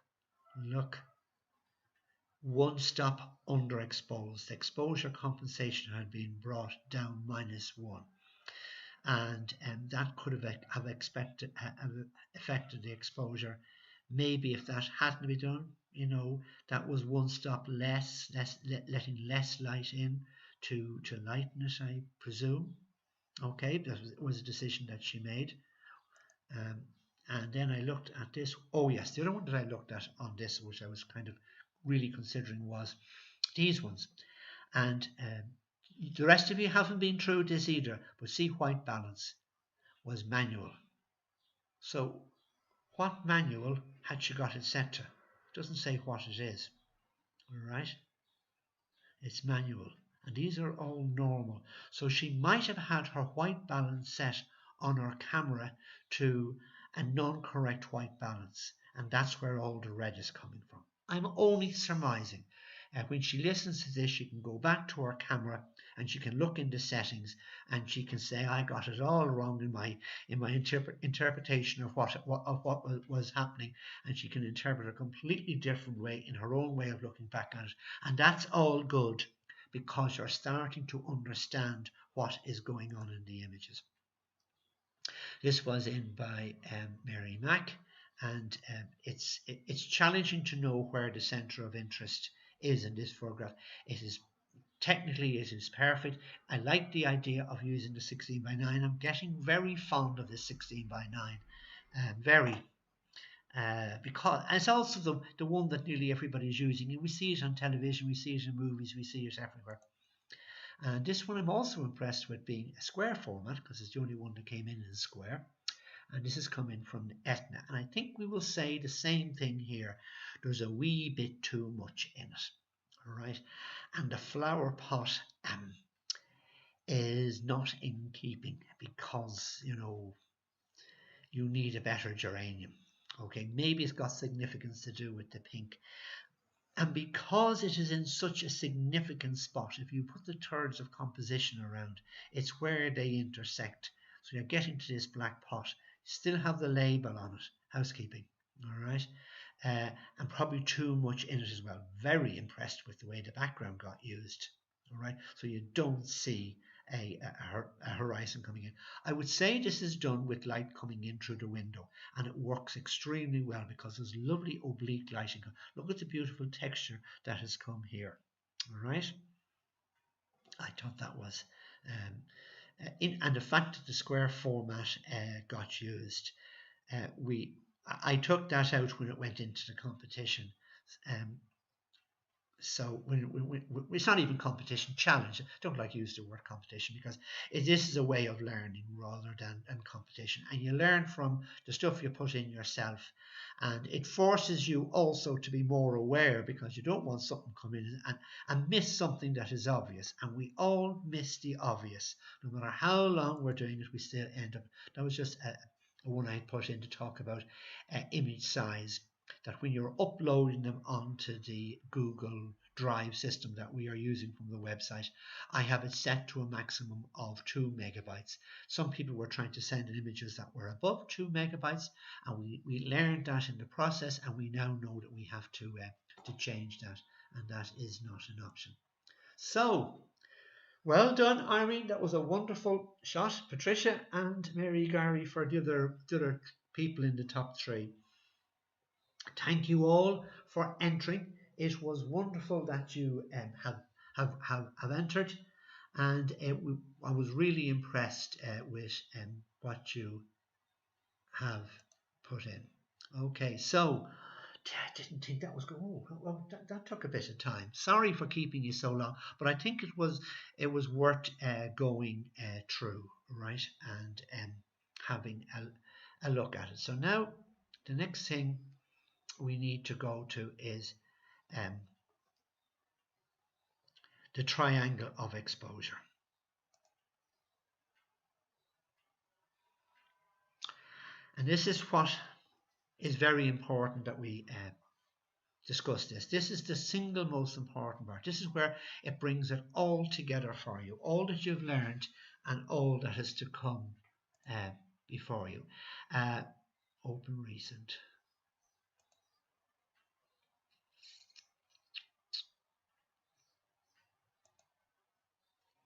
one stop underexposed. The exposure compensation had been brought down -1, and that could have affected the exposure. Maybe if that hadn't been done, that was one stop less letting less light in to lighten it, I presume. Okay, that was a decision that she made. And then I looked at this. Oh yes, the other one that I looked at on this, which I was kind of really considering, was these ones. And the rest of you haven't been through this either, but see, white balance was manual. So what manual had she got it set to? It doesn't say what it is. All right, it's manual, and these are all normal. So she might have had her white balance set on her camera to a non-correct white balance, and that's where all the red is coming from. I'm only surmising. When she listens to this, she can go back to her camera and she can look into settings and she can say, I got it all wrong in my interpretation of what was happening, and she can interpret a completely different way in her own way of looking back at it. And that's all good because you're starting to understand what is going on in the images. This was in by Mary Mack, and it's challenging to know where the center of interest is in this photograph. Technically it is perfect. I like the idea of using the 16:9. I'm getting very fond of this 16:9, because it's also the one that nearly everybody's using, and we see it on television, we see it in movies, we see it everywhere. And this one I'm also impressed with being a square format, because it's the only one that came in square. And this is coming from Etna. And I think we will say the same thing here. There's a wee bit too much in it. All right. And the flower pot is not in keeping because, you need a better geranium. Okay. Maybe it's got significance to do with the pink. And because it is in such a significant spot, if you put the thirds of composition around, it's where they intersect. So you're getting to this black pot. Still have the label on it, housekeeping, all right, and probably too much in it as well. Very impressed with the way the background got used, all right, so you don't see a horizon coming in. I would say this is done with light coming in through the window, and it works extremely well because there's lovely oblique lighting. Look at the beautiful texture that has come here, all right. I thought that was and the fact that the square format got used, I took that out when it went into the competition. So when it's not even competition, challenge. I don't like to use the word competition because this is a way of learning rather than competition. And you learn from the stuff you put in yourself. And it forces you also to be more aware because you don't want something come in and miss something that is obvious. And we all miss the obvious. No matter how long we're doing it, we still end up. That was just a one I put in to talk about image size. That when you're uploading them onto the Google drive system that we are using from the website, I have it set to a maximum of 2 megabytes. Some people were trying to send in images that were above 2 megabytes, and we learned that in the process, and we now know that we have to change that, and that is not an option. So, well done, Irene. That was a wonderful shot. Patricia and Mary Gary for the other people in the top 3. Thank you all for entering. It was wonderful that you have entered, and I was really impressed with what you have put in. Okay, so I didn't think that was going. Oh, well, that took a bit of time. Sorry for keeping you so long, but I think it was worth going through, right, and having a look at it. So now the next thing we need to go to is the triangle of exposure. And this is what is very important that we discuss this. This is the single most important part. This is where it brings it all together for you, all that you've learned and all that is to come before you. Open recent.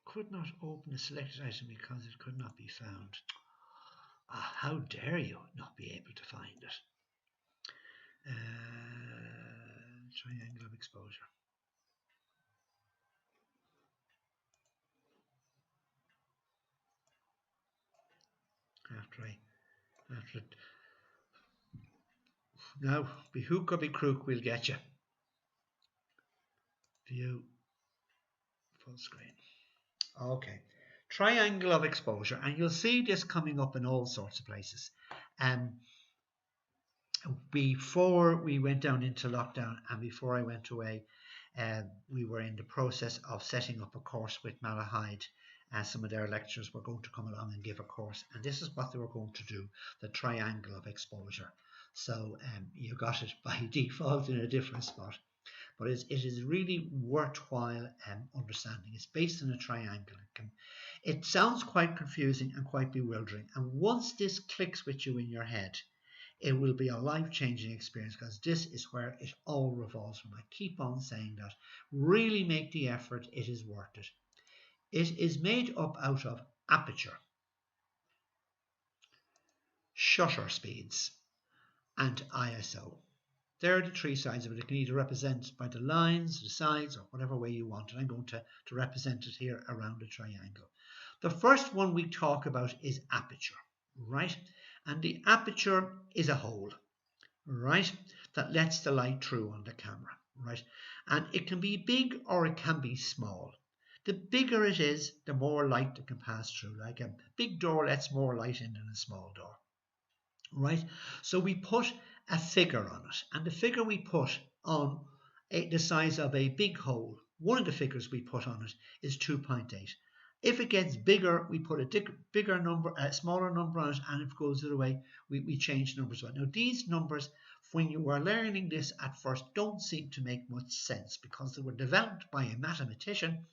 Could not open a selected item because it could not be found. How dare you not be able to find it? Triangle of exposure. After it. Now, be hook or be crook, we'll get you. View full screen. Okay, triangle of exposure, and you'll see this coming up in all sorts of places. Before we went down into lockdown and before I went away, we were in the process of setting up a course with Malahide. Some of their lecturers were going to come along and give a course, and this is what they were going to do, the triangle of exposure. So you got it by default in a different spot, but it is really worthwhile understanding. It's based on a triangle. It sounds quite confusing and quite bewildering, and once this clicks with you in your head, it will be a life-changing experience, because this is where it all revolves from. I keep on saying that. Really make the effort. It is worth it. It is made up out of aperture, shutter speeds, and ISO. There are the 3 sides of it. It can either represent by the lines, the sides, or whatever way you want. And I'm going to represent it here around a triangle. The first one we talk about is aperture, right? And the aperture is a hole, right, that lets the light through on the camera, right? And it can be big or it can be small. The bigger it is, the more light that can pass through. Like a big door lets more light in than a small door, right? So we put a figure on it, and the figure we put on the size of a big hole, one of the figures we put on it is 2.8. If it gets bigger, we put a bigger number, a smaller number on it, and if it goes the other way, we change numbers. Now, these numbers, when you were learning this at first, don't seem to make much sense, because they were developed by a mathematician,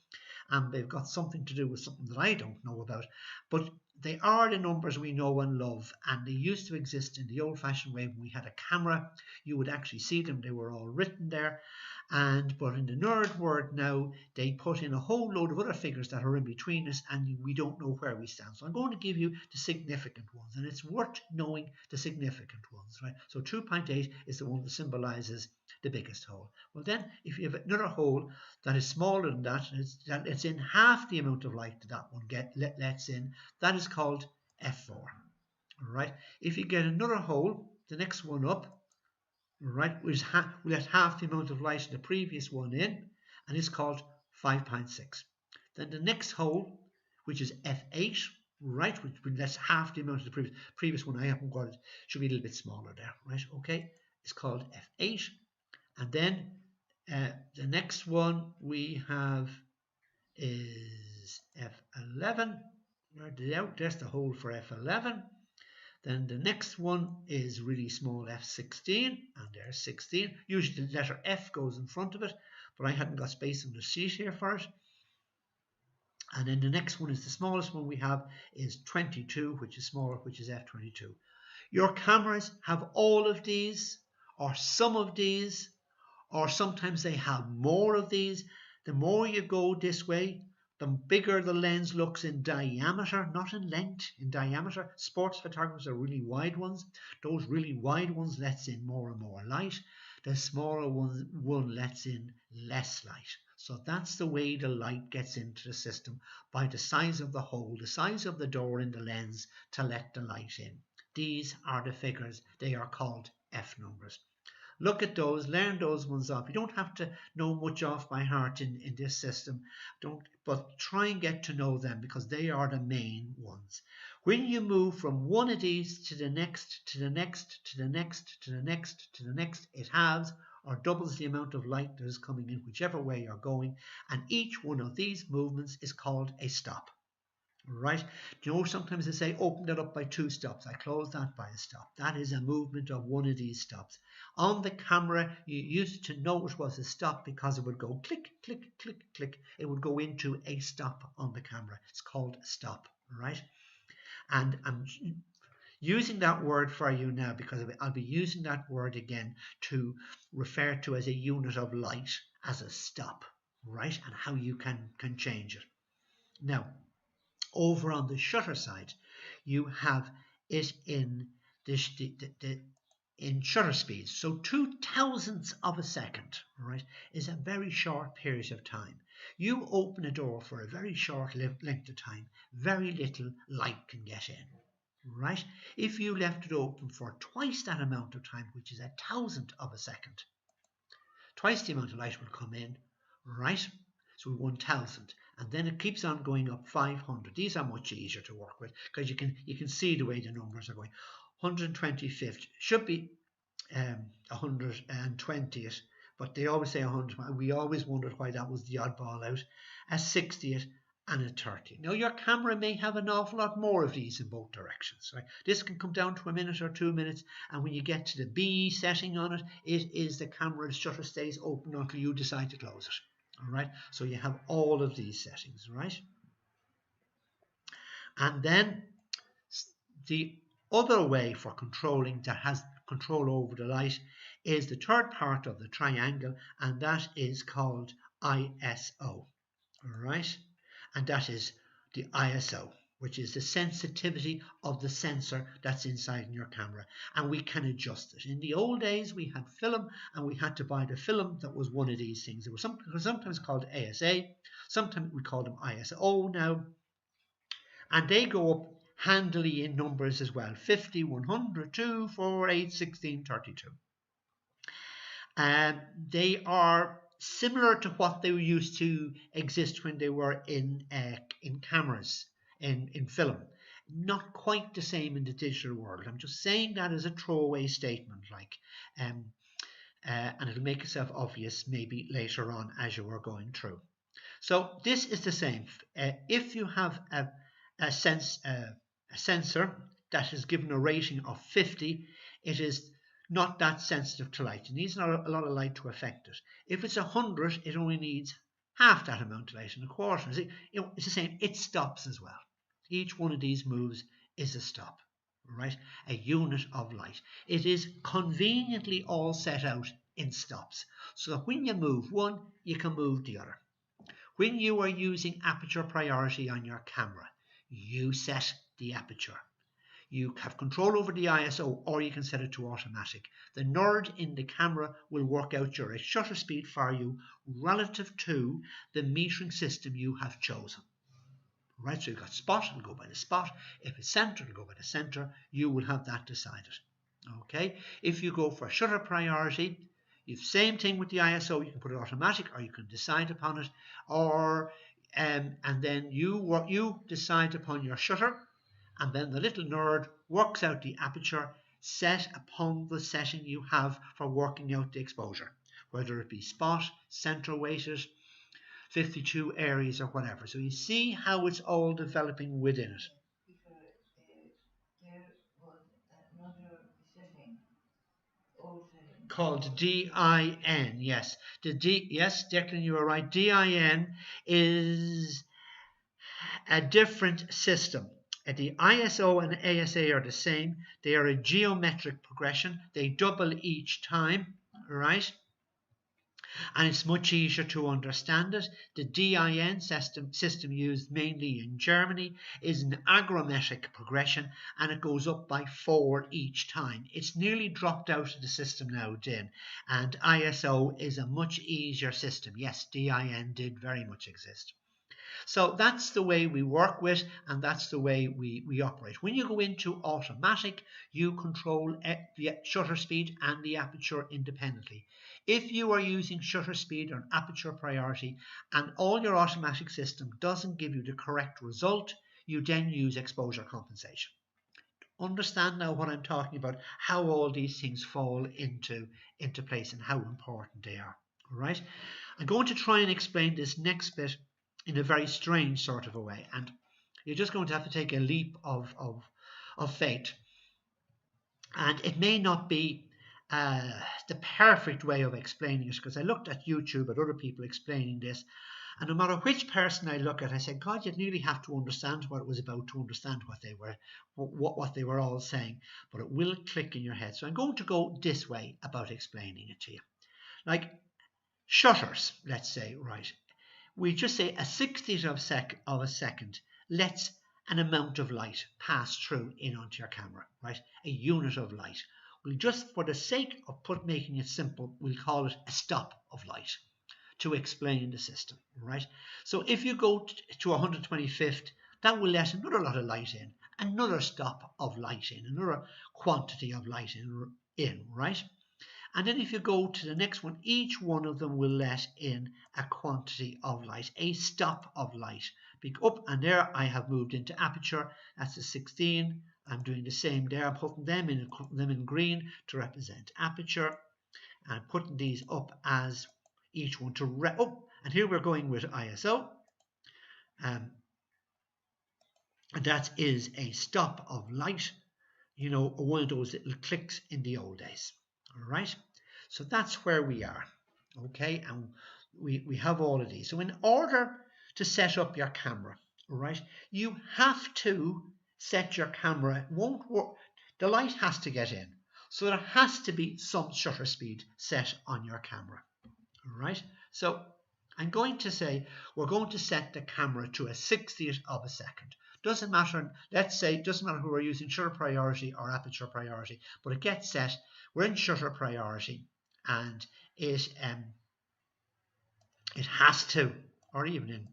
and they've got something to do with something that I don't know about. But they are the numbers we know and love, and they used to exist in the old-fashioned way. When we had a camera, you would actually see them. They were all written there. But in the nerd world now, they put in a whole load of other figures that are in between us, and we don't know where we stand. So I'm going to give you the significant ones, and it's worth knowing the significant ones, right? So 2.8 is the one that symbolizes the biggest hole. Well, then, if you have another hole that is smaller than that, it's in half the amount of light that one lets in, that is called F4. All right. If you get another hole, the next one up, right, we let half the amount of light of the previous one in, and it's called 5.6. Then the next hole, which is F8, right, which lets half the amount of the previous one. I haven't got it, should be a little bit smaller there, right? Okay, it's called F8. And then the next one we have is F11. There's the hole for F11. Then the next one is really small f16, and there's 16. Usually the letter F goes in front of it, but I hadn't got space on the sheet here for it. And then the next one is the smallest one we have is 22, which is smaller, which is f22. Your cameras have all of these, or some of these, or sometimes they have more of these. The more you go this way, the bigger the lens looks in diameter, not in length, in diameter. Sports photographers are really wide ones. Those really wide ones lets in more and more light. The smaller one lets in less light. So that's the way the light gets into the system, by the size of the hole, the size of the door in the lens to let the light in. These are the figures. They are called F numbers. Look at those, learn those ones off. You don't have to know much off by heart in this system, but try and get to know them, because they are the main ones. When you move from one of these to the next, to the next, to the next, to the next, to the next, it halves or doubles the amount of light that is coming in, whichever way you're going, and each one of these movements is called a stop. Right? You know, sometimes they say open that up by 2 stops. I close that by a stop. That is a movement of one of these stops. On the camera, you used to know it was a stop because it would go click, click, click, click. It would go into a stop on the camera. It's called a stop, right? And I'm using that word for you now because I'll be using that word again to refer to as a unit of light, as a stop, right? And how you can change it. Now, over on the shutter side, you have it in in shutter speed. So 2/1000ths of a second, right, is a very short period of time. You open a door for a very short length of time, very little light can get in, right? If you left it open for twice that amount of time, which is 1/1000th of a second, twice the amount of light will come in, right? So 1/1000, and then it keeps on going up 500. These are much easier to work with because you can see the way the numbers are going. 125th should be 120th, but they always say 100. We always wondered why that was the oddball out. A 60th and a 30. Now your camera may have an awful lot more of these in both directions. Right? This can come down to a minute or 2 minutes, and when you get to the B setting on it, it is the camera's shutter stays open until you decide to close it. All right, so you have all of these settings, right? And then the other way for controlling that has control over the light is the third part of the triangle, and that is called ISO. All right, and that is the ISO, which is the sensitivity of the sensor that's inside in your camera, and we can adjust it. In the old days, we had film, and we had to buy the film that was one of these things. It was sometimes called ASA, sometimes we call them ISO now, and they go up handily in numbers as well: 50, 100, 2, 4, 8, 16, 32. And they are similar to what they used to exist when they were in cameras, in film. Not quite the same in the digital world. I'm just saying that as a throwaway statement, like, and it'll make itself obvious maybe later on as you are going through. So this is the same. If you have a sensor that is given a rating of 50, it is not that sensitive to light. It needs not a lot of light to affect it. If it's 100, it only needs half that amount of light, and a quarter. See, it's the same. It stops as well. Each one of these moves is a stop, right? A unit of light. It is conveniently all set out in stops, so that when you move one, you can move the other. When you are using aperture priority on your camera, you set the aperture. You have control over the ISO, or you can set it to automatic. The nerd in the camera will work out your shutter speed for you relative to the metering system you have chosen. Right, so you've got spot, it'll go by the spot. If it's center, it'll go by the center. You will have that decided. Okay, if you go for shutter priority, you have the same thing with the ISO. You can put it automatic, or you can decide upon it, or and then you decide upon your shutter, and then the little nerd works out the aperture set upon the setting you have for working out the exposure, whether it be spot, center weighted, 52 areas, or whatever. So you see how it's all developing within it. called DIN. Yes, yes, Declan, you are right. DIN is a different system. The ISO and ASA are the same. They are a geometric progression. They double each time, right? And it's much easier to understand it. The DIN system used mainly in Germany is an agrammetric progression, and it goes up by 4 each time. It's nearly dropped out of the system now, DIN, and ISO is a much easier system. Yes, DIN did very much exist. So that's the way we work with, and that's the way we operate. When you go into automatic, you control the shutter speed and the aperture independently. If you are using shutter speed or aperture priority and all your automatic system doesn't give you the correct result, you then use exposure compensation. Understand now what I'm talking about, how all these things fall into place and how important they are. All right? I'm going to try and explain this next bit in a very strange sort of a way, and you're just going to have to take a leap of faith, and it may not be the perfect way of explaining it, because I looked at YouTube at other people explaining this, and no matter which person I look at, I said, God, you'd nearly have to understand what it was about to understand what they were all saying, but it will click in your head. So I'm going to go this way about explaining it to you. Like shutters, let's say, right? We just say a 60th of a second lets an amount of light pass through in onto your camera, right? A unit of light. We'll just, for the sake of making it simple, we'll call it a stop of light to explain the system, right? So if you go to 125th, that will let another lot of light in, another stop of light in, another quantity of light in, right? And then if you go to the next one, each one of them will let in a quantity of light, a stop of light. Up and there I have moved into aperture. That's a 16. I'm doing the same there. I'm putting them in green to represent aperture, and putting these up as each one to and here we're going with ISO. And that is a stop of light. You know, one of those little clicks in the old days. All right, so that's where we are. Okay, and we have all of these. So in order to set up your camera, all right, you have to set your camera. It won't work. The light has to get in, so there has to be some shutter speed set on your camera. All right, so I'm going to say we're going to set the camera to a 60th of a second. Doesn't matter, let's say, it doesn't matter who we're using, shutter priority or aperture priority, but it gets set. We're in shutter priority, and it has to, or even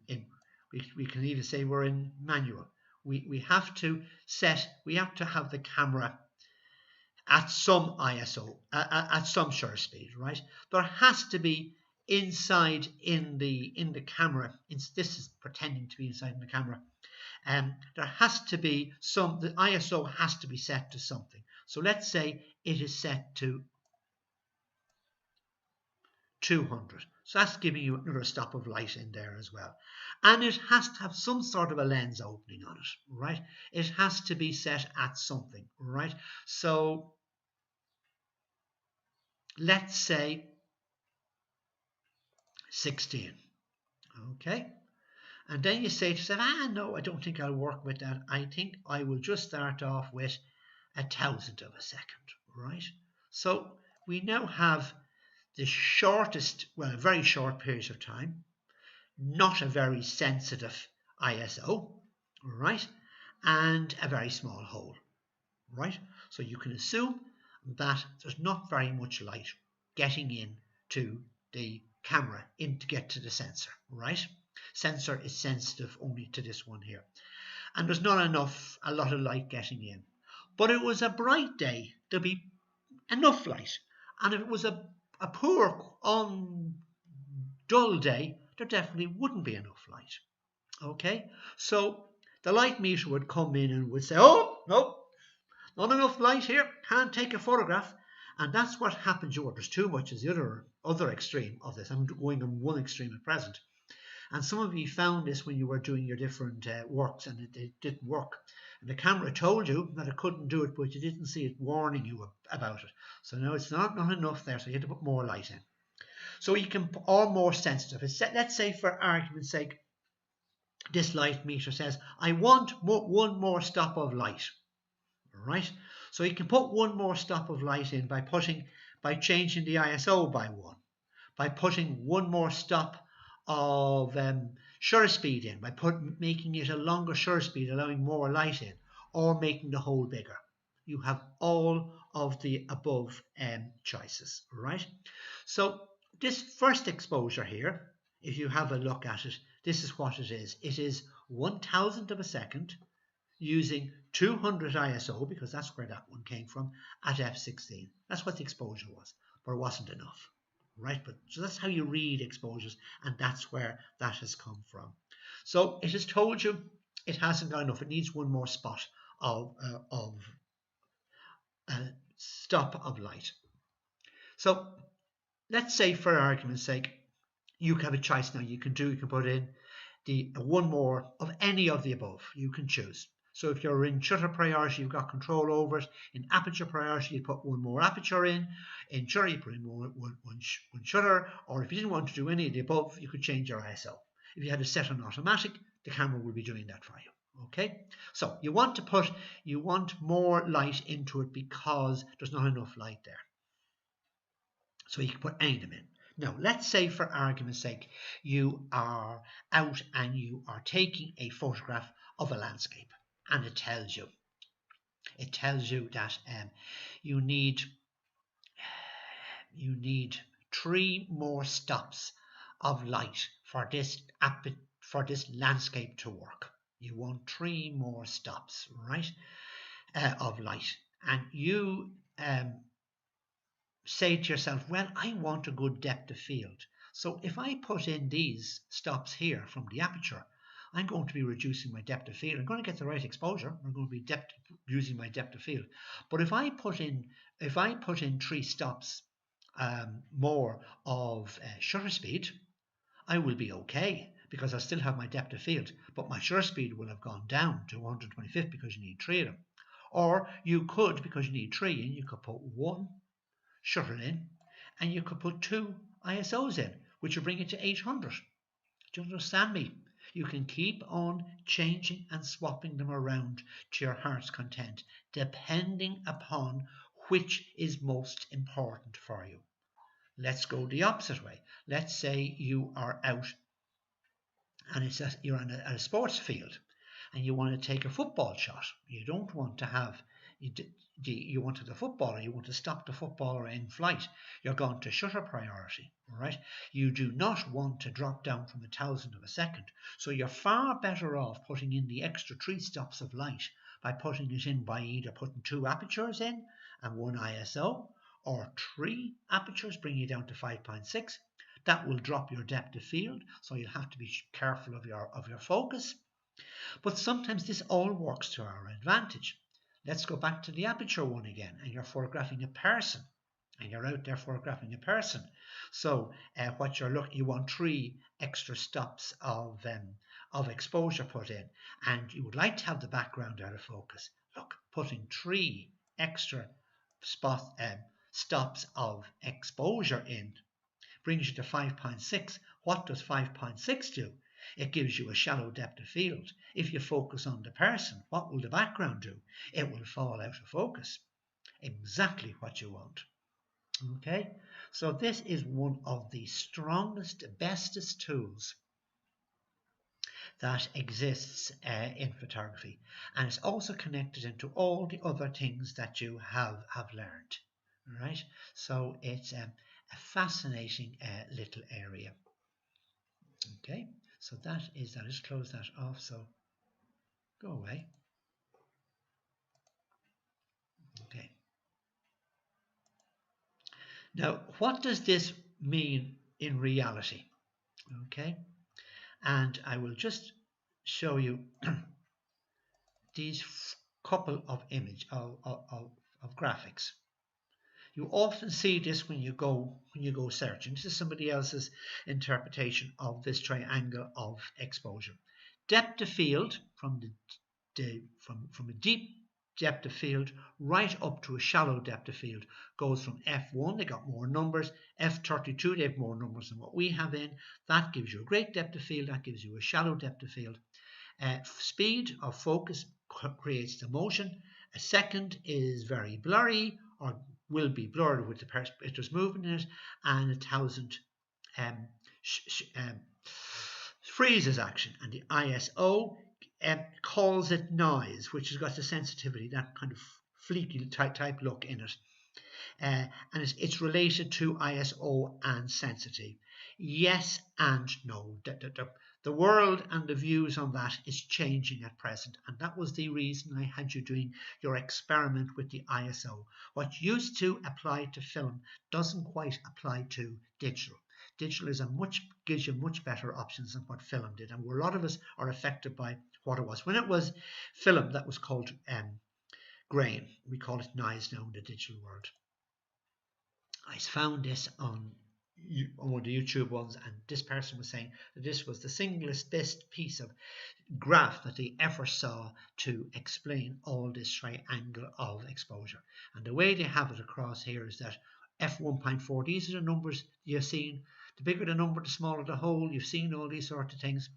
we can even say we're in manual. We have to have the camera at some ISO, at some shutter speed, right? There has to be inside in the camera. This is pretending to be inside in the camera. There has to be the ISO has to be set to something. So let's say it is set to 200. So that's giving you another stop of light in there as well. And it has to have some sort of a lens opening on it, right? It has to be set at something, right? So let's say 16. Okay. And then you say to yourself, no, I don't think I'll work with that. I think I will just start off with 1,000th of a second, right? So we now have the shortest, well, a very short period of time, not a very sensitive ISO, right? And a very small hole, right? So you can assume that there's not very much light getting in to the camera to get to the sensor, right? Sensor is sensitive only to this one here, and there's not a lot of light getting in. But it was a bright day, there'll be enough light, and if it was a poor dull day, there definitely wouldn't be enough light. Okay, so the light meter would come in and would say, oh no, not enough light here, can't take a photograph. And that's what happens. There's too much is the other extreme of this. I'm going on one extreme at present. And some of you found this when you were doing your different works and it didn't work. And the camera told you that it couldn't do it, but you didn't see it warning you about it. So now it's not enough there, so you had to put more light in. So you can, or more sensitive. Let's say for argument's sake, this light meter says, I want one more stop of light. Right? So you can put one more stop of light in by changing the ISO by 1, by putting one more stop of shutter speed in, by making it a longer shutter speed, allowing more light in, or making the hole bigger. You have all of the above choices, right? So this first exposure here, if you have a look at it, this is what it is. It is 1,000th of a second using 200 ISO, because that's where that one came from, at f16. That's what the exposure was, but it wasn't enough, right? But so that's how you read exposures, and that's where that has come from. So it has told you it hasn't got enough. It needs one more spot of stop of light. So let's say, for argument's sake, you have a choice now. You can put in the one more of any of the above. You can choose. So if you're in shutter priority, you've got control over it. In aperture priority, you put one more aperture in. In shutter, you put in one shutter. Or if you didn't want to do any of the above, you could change your ISO. If you had it set on automatic, the camera will be doing that for you. Okay, so you want more light into it because there's not enough light there. So you can put any of them in. Now, let's say, for argument's sake, you are out and you are taking a photograph of a landscape, and it tells you that you need 3 more stops of light for this landscape to work. You want 3 more stops, right, of light, and you say to yourself, well, I want a good depth of field. So if I put in these stops here from the aperture, I'm going to be reducing my depth of field. I'm going to get the right exposure. I'm going to be using my depth of field. But if I put in 3 stops more of shutter speed, I will be okay, because I still have my depth of field, but my shutter speed will have gone down to 125th because you need 3 of them. Or you could, because you need 3, and you could put 1 shutter in, and you could put 2 ISOs in, which will bring it to 800. Do you understand me? You can keep on changing and swapping them around to your heart's content, depending upon which is most important for you. Let's go the opposite way. Let's say you are out and you're on a sports field and you want to take a football shot. You don't want to have you want the footballer, you want to stop the footballer in flight. You're going to shutter priority, right? You do not want to drop down from 1,000th of a second. So you're far better off putting in the extra 3 stops of light by putting it in by either putting 2 apertures in and 1 ISO, or 3 apertures, bringing you down to 5.6. That will drop your depth of field, so you'll have to be careful of your focus. But sometimes this all works to our advantage. Let's go back to the aperture one again, and you're photographing a person, and you're out there photographing a person. So what you want 3 extra stops of exposure put in, and you would like to have the background out of focus. Look, putting 3 extra stops of exposure in brings you to 5.6. What does 5.6 do? It gives you a shallow depth of field. If you focus on the person, what will the background do? It will fall out of focus. Exactly what you want. Okay, so this is one of the strongest, bestest tools that exists in photography, and it's also connected into all the other things that you have learned. Right, so it's a fascinating little area. Okay, so that is that. Just close that off, so go away. Okay, now what does this mean in reality? Okay, and I will just show you these couple of graphics. You often see this when you go searching. This is somebody else's interpretation of this triangle of exposure. Depth of field from from a deep depth of field right up to a shallow depth of field goes from F1, they got more numbers, F32, they have more numbers than what we have in. That gives you a great depth of field, that gives you a shallow depth of field. Speed of focus creates the motion. A second is very blurry or will be blurred with if there's movement in it, and 1,000 um, freezes action, and the ISO calls it noise, which has got the sensitivity, that kind of fleeky type look in it. And it's related to ISO and sensitivity. Yes and no. The world and the views on that is changing at present, and that was the reason I had you doing your experiment with the ISO. What used to apply to film doesn't quite apply to digital. Digital gives you much better options than what film did, and a lot of us are affected by what it was. When it was film, that was called grain. We call it noise now in the digital world. I found this on one of the YouTube ones, and this person was saying that this was the singlest best piece of graph that they ever saw to explain all this triangle of exposure. And the way they have it across here is that f1.4, these are the numbers you've seen. The bigger the number, the smaller the hole. You've seen all these sort of things.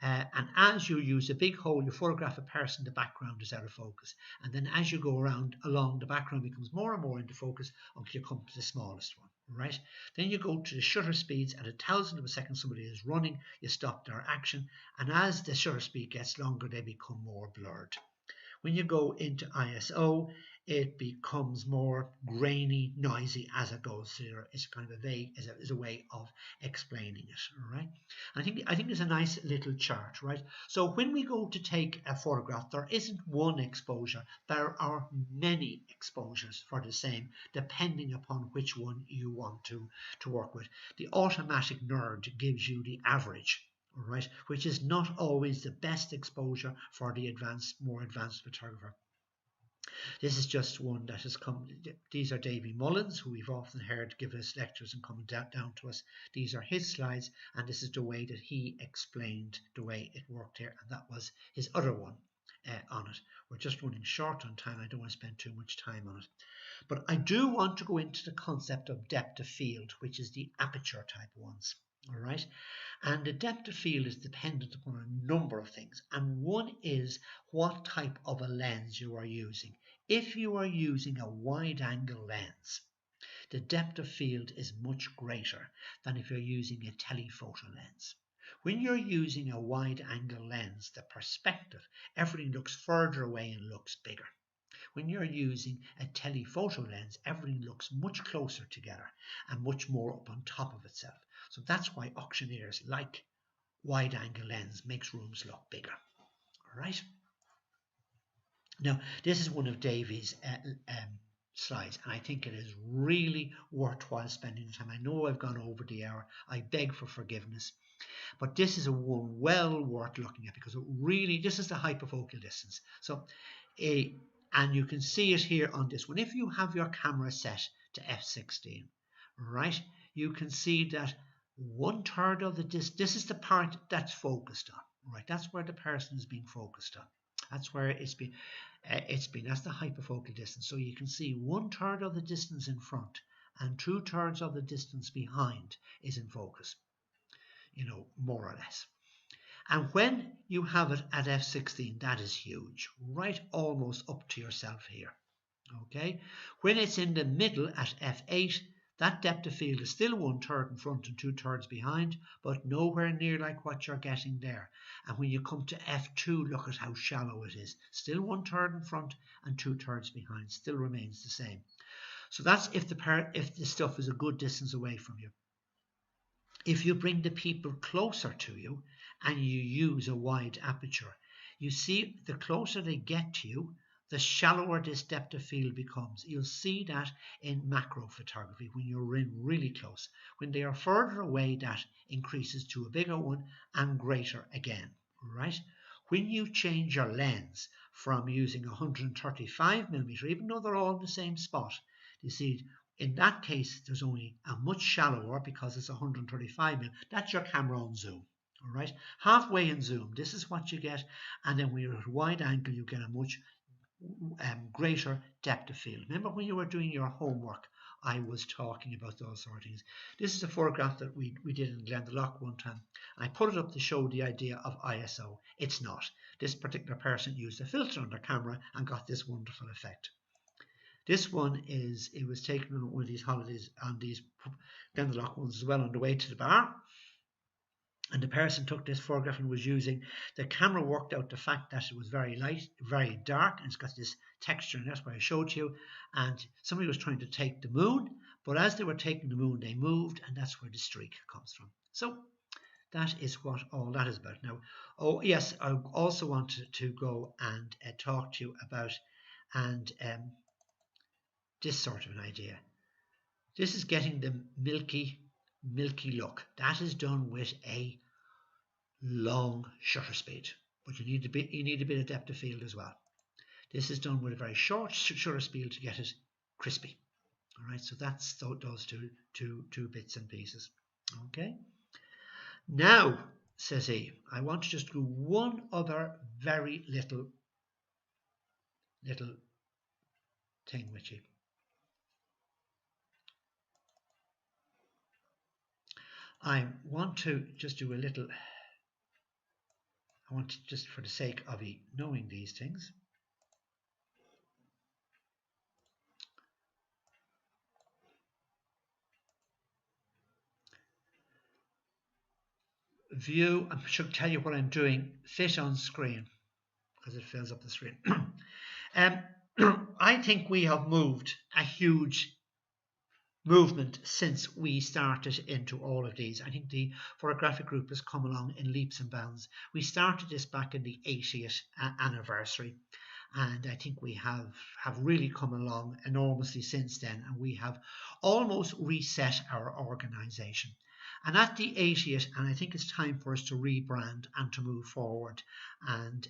And as you use a big hole, you photograph a person, the background is out of focus. And then as you go along, the background becomes more and more into focus until you come to the smallest one, right? Then you go to the shutter speeds. At 1,000th of a second somebody is running, you stop their action. And as the shutter speed gets longer, they become more blurred. When you go into ISO, it becomes more grainy, noisy as it goes through. It's kind of a vague, is a way of explaining it, all right? I think it's a nice little chart, right? So when we go to take a photograph, there isn't one exposure. There are many exposures for the same, depending upon which one you want to work with. The automatic nerd gives you the average. Right, which is not always the best exposure for the more advanced photographer. This is just one that has come. These are Davy Mullins, who we've often heard give us lectures and coming down to us. These are his slides, and this is the way that he explained the way it worked here, and that was his other one on it. We're just running short on time. I don't want to spend too much time on it. But I do want to go into the concept of depth of field, which is the aperture type ones. All right. And the depth of field is dependent upon a number of things. And one is what type of a lens you are using. If you are using a wide angle lens, the depth of field is much greater than if you're using a telephoto lens. When you're using a wide angle lens, the perspective, everything looks further away and looks bigger. When you're using a telephoto lens, everything looks much closer together and much more up on top of itself. So that's why auctioneers like wide angle lens, makes rooms look bigger. All right. Now, this is one of Davy's slides, and I think it is really worthwhile spending the time. I know I've gone over the hour. I beg for forgiveness. But this is a one well worth looking at, because it really, this is the hyperfocal distance. So, and you can see it here on this one. If you have your camera set to f16, right, you can see that 1/3 of the distance, this is the part that's focused on, right? That's where the person is being focused on. That's where that's the hyperfocal distance. So you can see 1/3 of the distance in front and 2/3 of the distance behind is in focus, more or less. And when you have it at f16, that is huge, right almost up to yourself here. Okay, when it's in the middle at f8, that depth of field is still 1/3 in front and 2/3 behind, but nowhere near like what you're getting there. And when you come to f2, look at how shallow it is. Still 1/3 in front and 2/3 behind, still remains the same. So that's if the stuff is a good distance away from you. If you bring the people closer to you and you use a wide aperture, you see the closer they get to you, the shallower this depth of field becomes. You'll see that in macro photography when you're in really close. When they are further away, that increases to a bigger one and greater again, right? When you change your lens from using 135mm, even though they're all in the same spot, you see in that case, there's only a much shallower because it's 135mm. That's your camera on zoom. All right, halfway in zoom, this is what you get, and then when you're at wide angle, you get a much greater depth of field. Remember when you were doing your homework, I was talking about those sort of things. This is a photograph that we did in Glendalough one time. I put it up to show the idea of ISO. It's not. This particular person used a filter on their camera and got this wonderful effect. This one it was taken on one of these holidays on these Glendalough ones as well on the way to the bar. And the person took this photograph and was using the camera, worked out the fact that it was very light, very dark, and it's got this texture, and that's what I showed you. And somebody was trying to take the moon, but as they were taking the moon, they moved, and that's where the streak comes from. So that is what all that is about. Now, oh yes, I also wanted to go and talk to you about this sort of an idea. This is getting the milky look. That is done with a long shutter speed, but you need a bit of depth of field as well. This is done with a very short shutter speed to get it crispy. All right, so that's those two bits and pieces. Okay. Now, says he, I want to just do one other very little thing with you. I want to just do a little. I want to, just for the sake of knowing these things, view, I should tell you what I'm doing, fit on screen, because it fills up the screen. I think we have moved a huge movement since we started into all of these. I think the photographic group has come along in leaps and bounds. We started this back in the 80th anniversary, and I think we have really come along enormously since then, and we have almost reset our organization. And at the 80th, and I think it's time for us to rebrand and to move forward and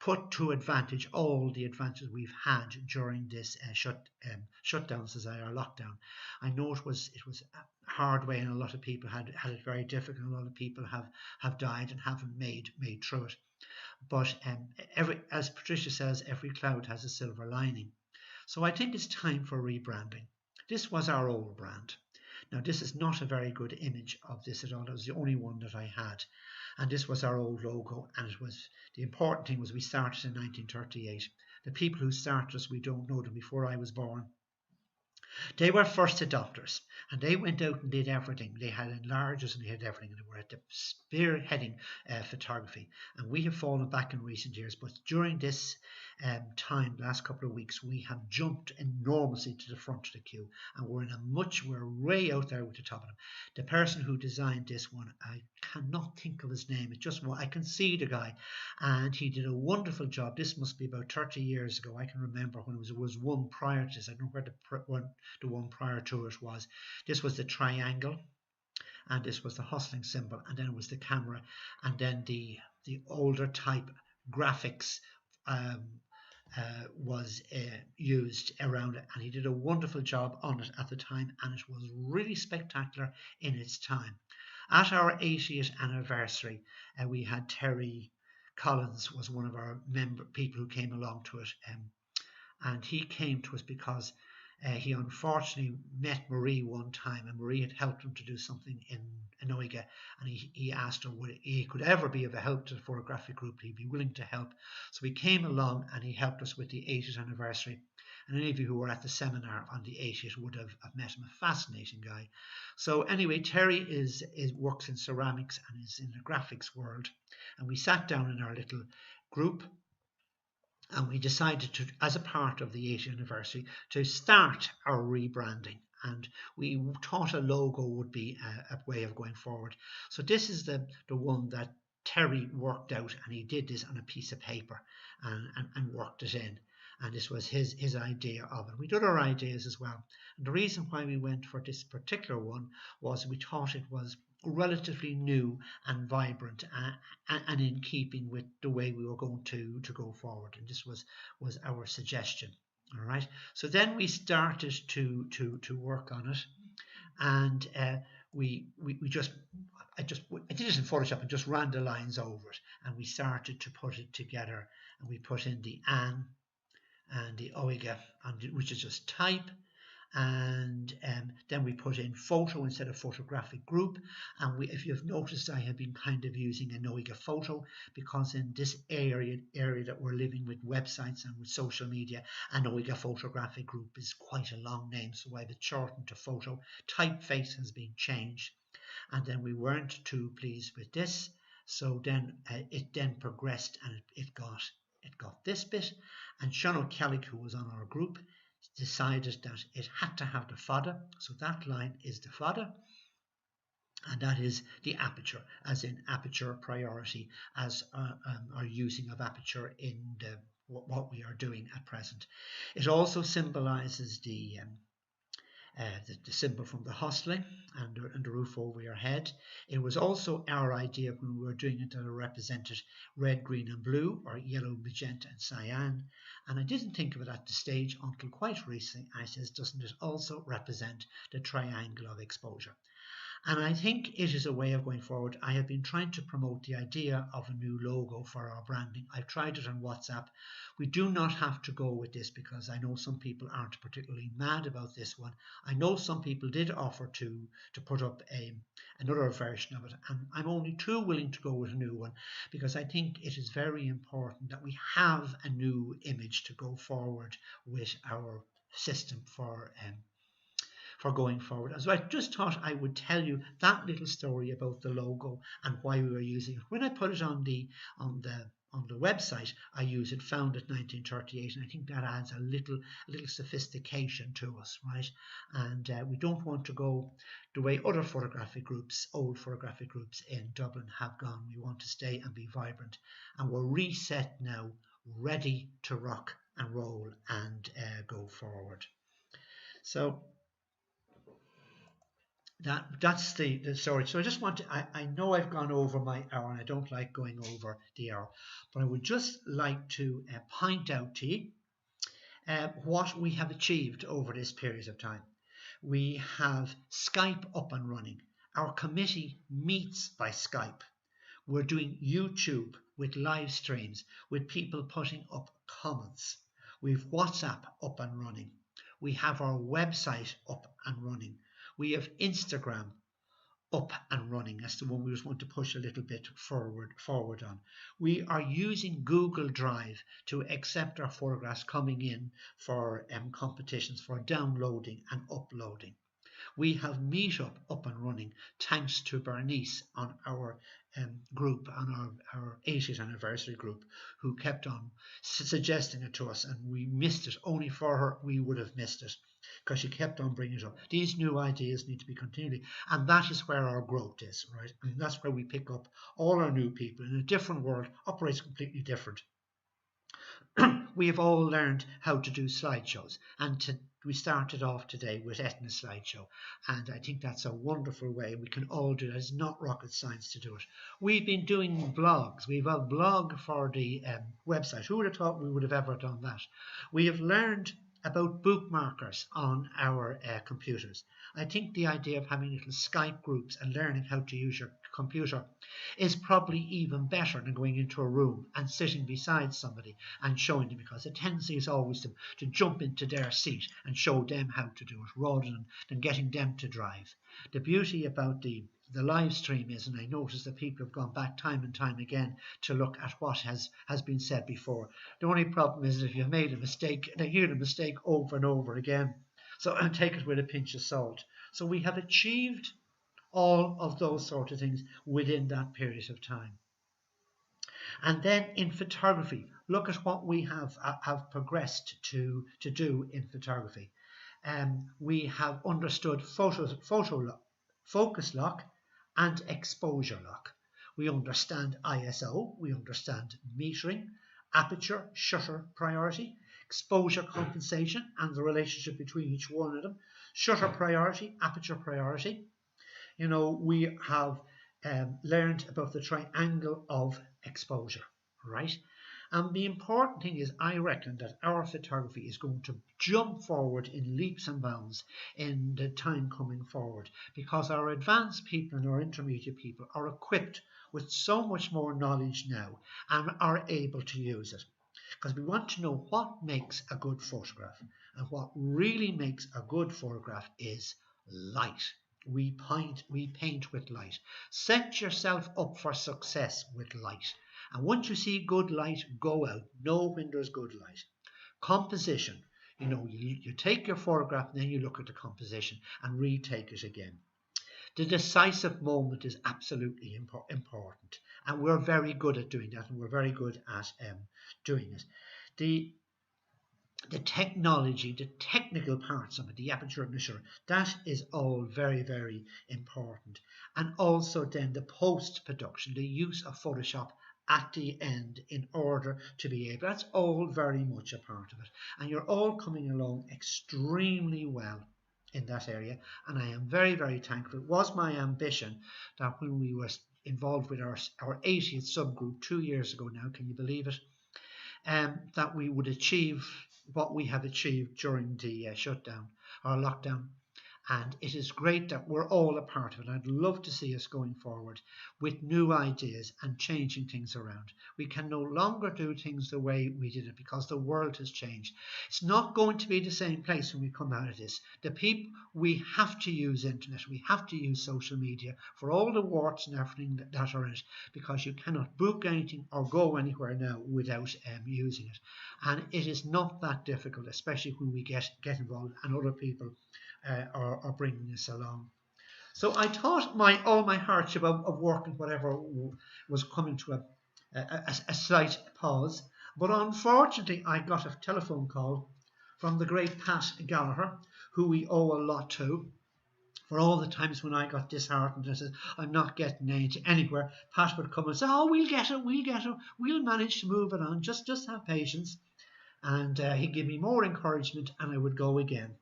put to advantage all the advantages we've had during this shutdowns, as our lockdown. I know it was a hard way, and a lot of people had it very difficult. A lot of people have died and haven't made through it. But as Patricia says, every cloud has a silver lining. So I think it's time for rebranding. This was our old brand. Now, this is not a very good image of this at all. It was the only one that I had. And this was our old logo. And it was, the important thing was we started in 1938. The people who started us, we don't know them before I was born. They were first adopters, and they went out and did everything. They had enlargers and they had everything, and they were at the spearheading photography. And we have fallen back in recent years, but during this time, last couple of weeks, we have jumped enormously to the front of the queue, and we're way out there with the top of them. The person who designed this one, I cannot think of his name. I can see the guy, and he did a wonderful job. This must be about 30 years ago. I can remember when it was one prior to this. I don't know where the one prior to it was. This was the triangle, and this was the hustling symbol, and then it was the camera, and then the older type graphics was used around it, and he did a wonderful job on it at the time, and it was really spectacular in its time. At our 80th anniversary, we had Terry Collins was one of our people who came along to it, and he came to us because he unfortunately met Marie one time, and Marie had helped him to do something in Anoiga, and he asked her would he could ever be of a help to the photographic group. He'd be willing to help. So he came along and he helped us with the 80th anniversary. And any of you who were at the seminar on the 80th would have met him. A fascinating guy. So anyway, Terry works in ceramics and is in the graphics world. And we sat down in our little group, and we decided to, as a part of the 80th anniversary, to start our rebranding. And we thought a logo would be a way of going forward. So this is the one that Terry worked out, and he did this on a piece of paper and worked it in. And this was his idea of it. We did our ideas as well. And the reason why we went for this particular one was we thought it was relatively new and vibrant and in keeping with the way we were going to go forward. And this was our suggestion. All right. So then we started to work on it, and we just I did it in Photoshop and just ran the lines over it, and we started to put it together, and we put in the an and the oiga, which is just type, and then we put in photo instead of photographic group. And if you've noticed, I have been kind of using an oiga photo, because in this area that we're living with websites and with social media, an oiga photographic group is quite a long name, so I've shortened to photo. Typeface has been changed, and then we weren't too pleased with this, so then it then progressed, and it got this bit, and Sean O'Kelly, who was on our group, decided that it had to have the fodder, so that line is the fodder, and that is the aperture, as in aperture priority, as our using of aperture in what we are doing at present. It also symbolises the symbol from the hostling and the roof over your head. It was also our idea when we were doing it that it represented red, green and blue, or yellow, magenta and cyan. And I didn't think of it at the stage until quite recently. I says, doesn't it also represent the triangle of exposure? And I think it is a way of going forward. I have been trying to promote the idea of a new logo for our branding. I've tried it on WhatsApp. We do not have to go with this, because I know some people aren't particularly mad about this one. I know some people did offer to put up another version of it, and I'm only too willing to go with a new one, because I think it is very important that we have a new image to go forward with our system for going forward. So I just thought I would tell you that little story about the logo and why we were using it. When I put it on the website, I use it founded 1938, and I think that adds a little sophistication to us, right? And we don't want to go the way other photographic groups, old photographic groups in Dublin have gone. We want to stay and be vibrant, and we're reset now, ready to rock and roll and go forward. So that's the story. So I just want to, I know I've gone over my hour, and I don't like going over the hour, but I would just like to point out to you what we have achieved over this period of time. We have Skype up and running. Our committee meets by Skype. We're doing YouTube with live streams, with people putting up comments. We've WhatsApp up and running. We have our website up and running. We have Instagram up and running. That's the one we just want to push a little bit forward on. We are using Google Drive to accept our photographs coming in for competitions for downloading and uploading. We have Meetup up and running, thanks to Bernice on our group, on our 80th anniversary group, who kept on suggesting it to us, and we missed it. Only for her we would have missed it, because she kept on bringing it up. These new ideas need to be continually, and that is where our growth is, right? And that's where we pick up all our new people in a different world, operates completely different. We have all learned how to do slideshows, and we started off today with Etna's slideshow, and I think that's a wonderful way. We can all do it. It's not rocket science to do it. We've been doing blogs. We've a blog for the website. Who would have thought we would have ever done that? We have learned about bookmarkers on our computers. I think the idea of having little Skype groups and learning how to use your computer is probably even better than going into a room and sitting beside somebody and showing them, because the tendency is always to jump into their seat and show them how to do it, rather than getting them to drive. The beauty about the live stream is, and I notice that people have gone back time and time again to look at what has been said before. The only problem is that if you've made a mistake, they hear the mistake over and over again. So take it with a pinch of salt. So we have achieved all of those sort of things within that period of time. And then in photography, look at what we have progressed to do in photography. We have understood focus lock and exposure lock. We understand ISO, we understand metering, aperture, shutter priority, exposure compensation and the relationship between each one of them, shutter priority, aperture priority. You know, we have learned about the triangle of exposure, right? And the important thing is, I reckon that our photography is going to jump forward in leaps and bounds in the time coming forward, because our advanced people and our intermediate people are equipped with so much more knowledge now and are able to use it. Because we want to know what makes a good photograph. And what really makes a good photograph is light. We paint with light. Set yourself up for success with light. And once you see good light, go out. Know when there's good light. Composition. You take your photograph and then you look at the composition and retake it again. The decisive moment is absolutely important. And we're very good at doing that, and we're very good at doing it. The technology, the technical parts of it, the aperture measure, that is all very, very important. And also then the post-production, the use of Photoshop at the end in order to be able, that's all very much a part of it. And you're all coming along extremely well in that area. And I am very, very thankful. It was my ambition that when we were involved with our 80th subgroup 2 years ago now, can you believe it? That we would achieve what we have achieved during the shutdown or lockdown. And it is great that we're all a part of it. I'd love to see us going forward with new ideas and changing things around. We can no longer do things the way we did it because the world has changed. It's not going to be the same place when we come out of this. We have to use internet. We have to use social media for all the warts and everything that are in it, because you cannot book anything or go anywhere now without using it. And it is not that difficult, especially when we get involved and other people are bringing this along. So I thought all my hardship of working whatever was coming to a slight pause, but unfortunately I got a telephone call from the great Pat Gallagher, who we owe a lot to. For all the times when I got disheartened and said, I'm not getting anywhere, Pat would come and say, oh, we'll get it, we'll manage to move it on, just have patience. And he'd give me more encouragement and I would go again.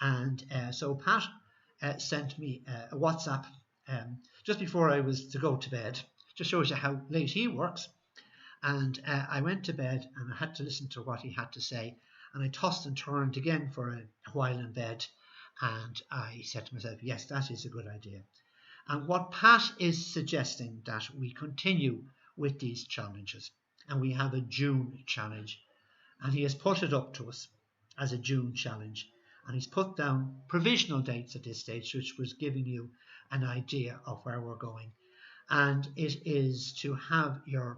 And so Pat sent me a WhatsApp just before I was to go to bed. Just shows you how late he works. And I went to bed and I had to listen to what he had to say. And I tossed and turned again for a while in bed. And I said to myself, yes, that is a good idea. And what Pat is suggesting, that we continue with these challenges. And we have a June challenge. And he has put it up to us as a June challenge. And he's put down provisional dates at this stage, which was giving you an idea of where we're going. And it is to have your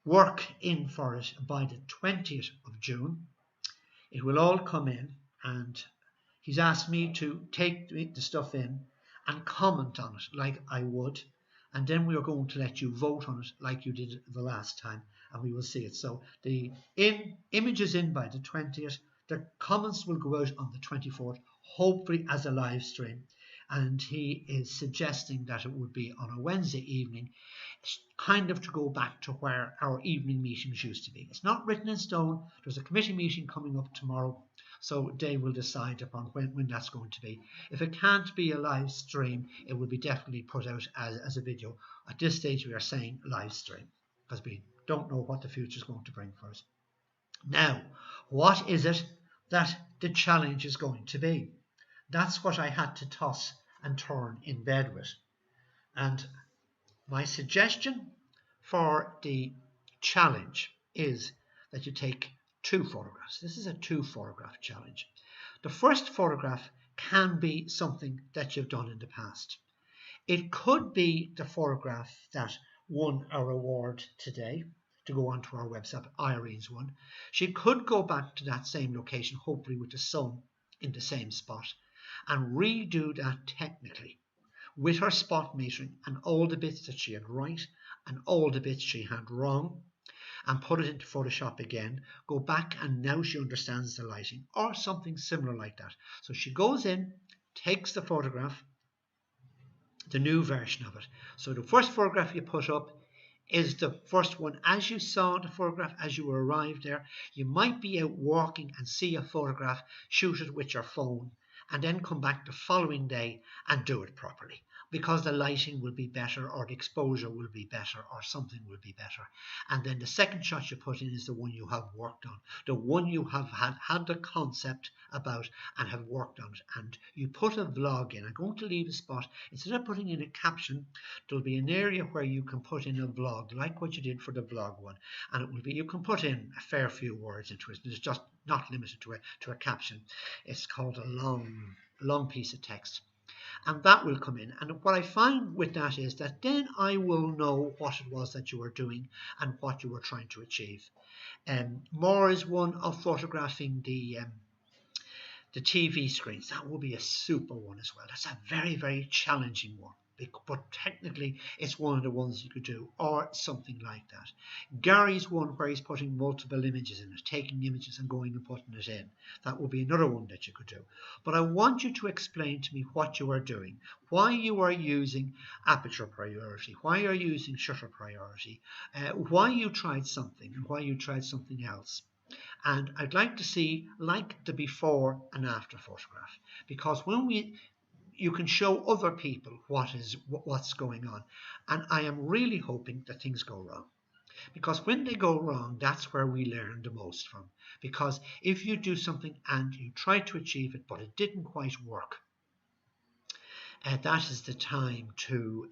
work in for it by the 20th of June. It will all come in, and he's asked me to take the stuff in and comment on it like I would. And then we are going to let you vote on it like you did the last time, and we will see it. So the image is in by the 20th. The comments will go out on the 24th, hopefully as a live stream. And he is suggesting that it would be on a Wednesday evening, kind of to go back to where our evening meetings used to be. It's not written in stone. There's a committee meeting coming up tomorrow, so they will decide upon when that's going to be. If it can't be a live stream, it will be definitely put out as a video. At this stage, we are saying live stream because we don't know what the future is going to bring for us. Now, what is it that the challenge is going to be? That's what I had to toss and turn in bed with. And my suggestion for the challenge is that you take 2 photographs. This is a 2 photograph challenge. The first photograph can be something that you've done in the past. It could be the photograph that won our award today, to go onto our website, Irene's one. She could go back to that same location, hopefully with the sun in the same spot, and redo that technically with her spot metering and all the bits that she had right and all the bits she had wrong, and put it into Photoshop again, go back, and now she understands the lighting or something similar like that. So she goes in, takes the photograph, the new version of it. So the first photograph you put up is the first one as you saw the photograph as you arrived there. You might be out walking and see a photograph, shoot it with your phone, and then come back the following day and do it properly. because the lighting will be better or the exposure will be better or something will be better. And then the second shot you put in is the one you have worked on, the one you have had the concept about and have worked on it. And you put a vlog in. I'm going to leave a spot. Instead of putting in a caption, there'll be an area where you can put in a vlog, like what you did for the vlog one. And it will be, you can put in a fair few words into it. It's just not limited to a caption. It's called a long piece of text. And that will come in. And what I find with that is that then I will know what it was that you were doing and what you were trying to achieve. More is one of photographing the TV screens. That will be a super one as well. That's a very, very challenging one. But technically, it's one of the ones you could do, or something like that. Gary's one where he's putting multiple images in it, taking images and going and putting it in. That will be another one that you could do. But I want you to explain to me what you are doing, why you are using Aperture Priority, why you're using Shutter Priority, why you tried something and why you tried something else. And I'd like to see like the before and after photograph, because when you can show other people what's going on. And I am really hoping that things go wrong. Because when they go wrong, that's where we learn the most from. Because if you do something and you try to achieve it, but it didn't quite work, that is the time to,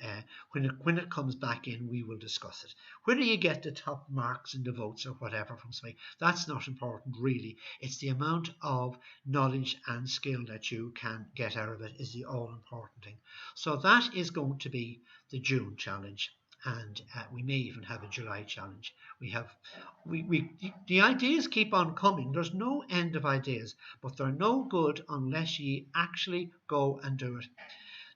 when it comes back in, we will discuss it. Whether you get the top marks and the votes or whatever from somebody, that's not important really. It's the amount of knowledge and skill that you can get out of it is the all important thing. So that is going to be the June challenge. And we may even have a July challenge. The ideas keep on coming. There's no end of ideas, but they're no good unless you actually go and do it.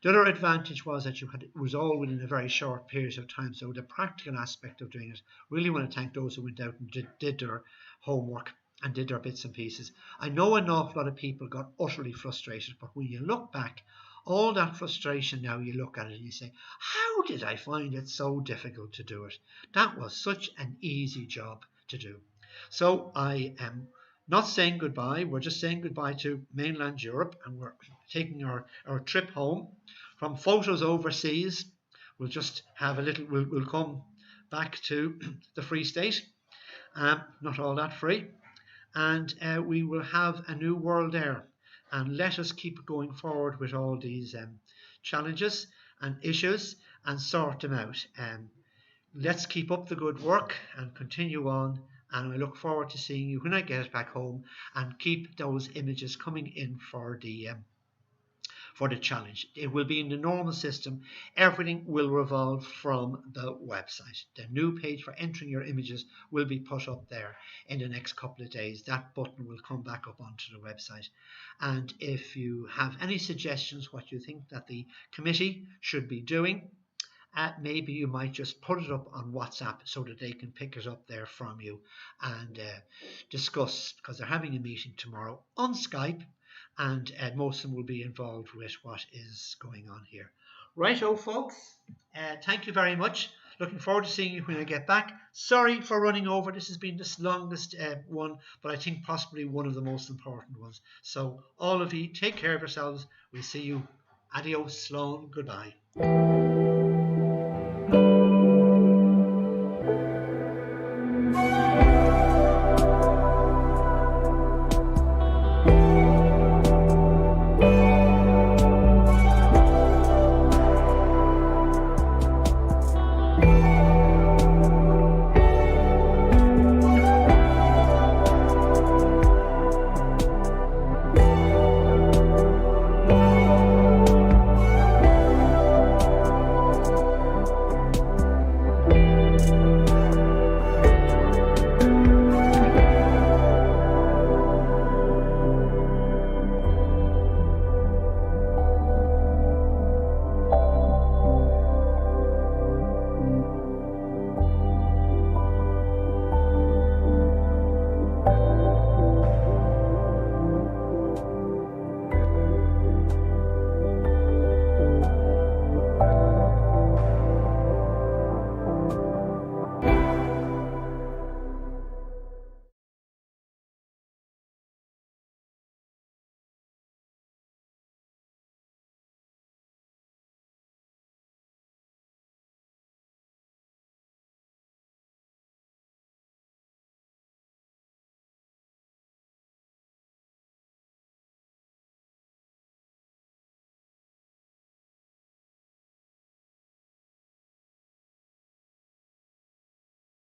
The other advantage was that it was all within a very short period of time. So the practical aspect of doing it, really want to thank those who went out and did their homework and did their bits and pieces. I know an awful lot of people got utterly frustrated, but when you look back, all that frustration now, you look at it and you say, how did I find it so difficult to do it? That was such an easy job to do. So I am not saying goodbye. We're just saying goodbye to mainland Europe, and we're taking our trip home. From photos overseas, we'll just have a little, we'll come back to the Free State, not all that free, and we will have a new world there. And let us keep going forward with all these challenges and issues and sort them out. Let's keep up the good work and continue on. And I look forward to seeing you when I get back home, and keep those images coming in for the challenge. It will be in the normal system. Everything will revolve from the website. The new page for entering your images will be put up there in the next couple of days. That button will come back up onto the website. And if you have any suggestions what you think that the committee should be doing, maybe you might just put it up on WhatsApp so that they can pick it up there from you and discuss, because they're having a meeting tomorrow on Skype, and most of them will be involved with what is going on here. Righto, folks. Thank you very much. Looking forward to seeing you when I get back. Sorry for running over. This has been the longest one, but I think possibly one of the most important ones. So all of you, take care of yourselves. We'll see you. Adios, Sloan. Goodbye.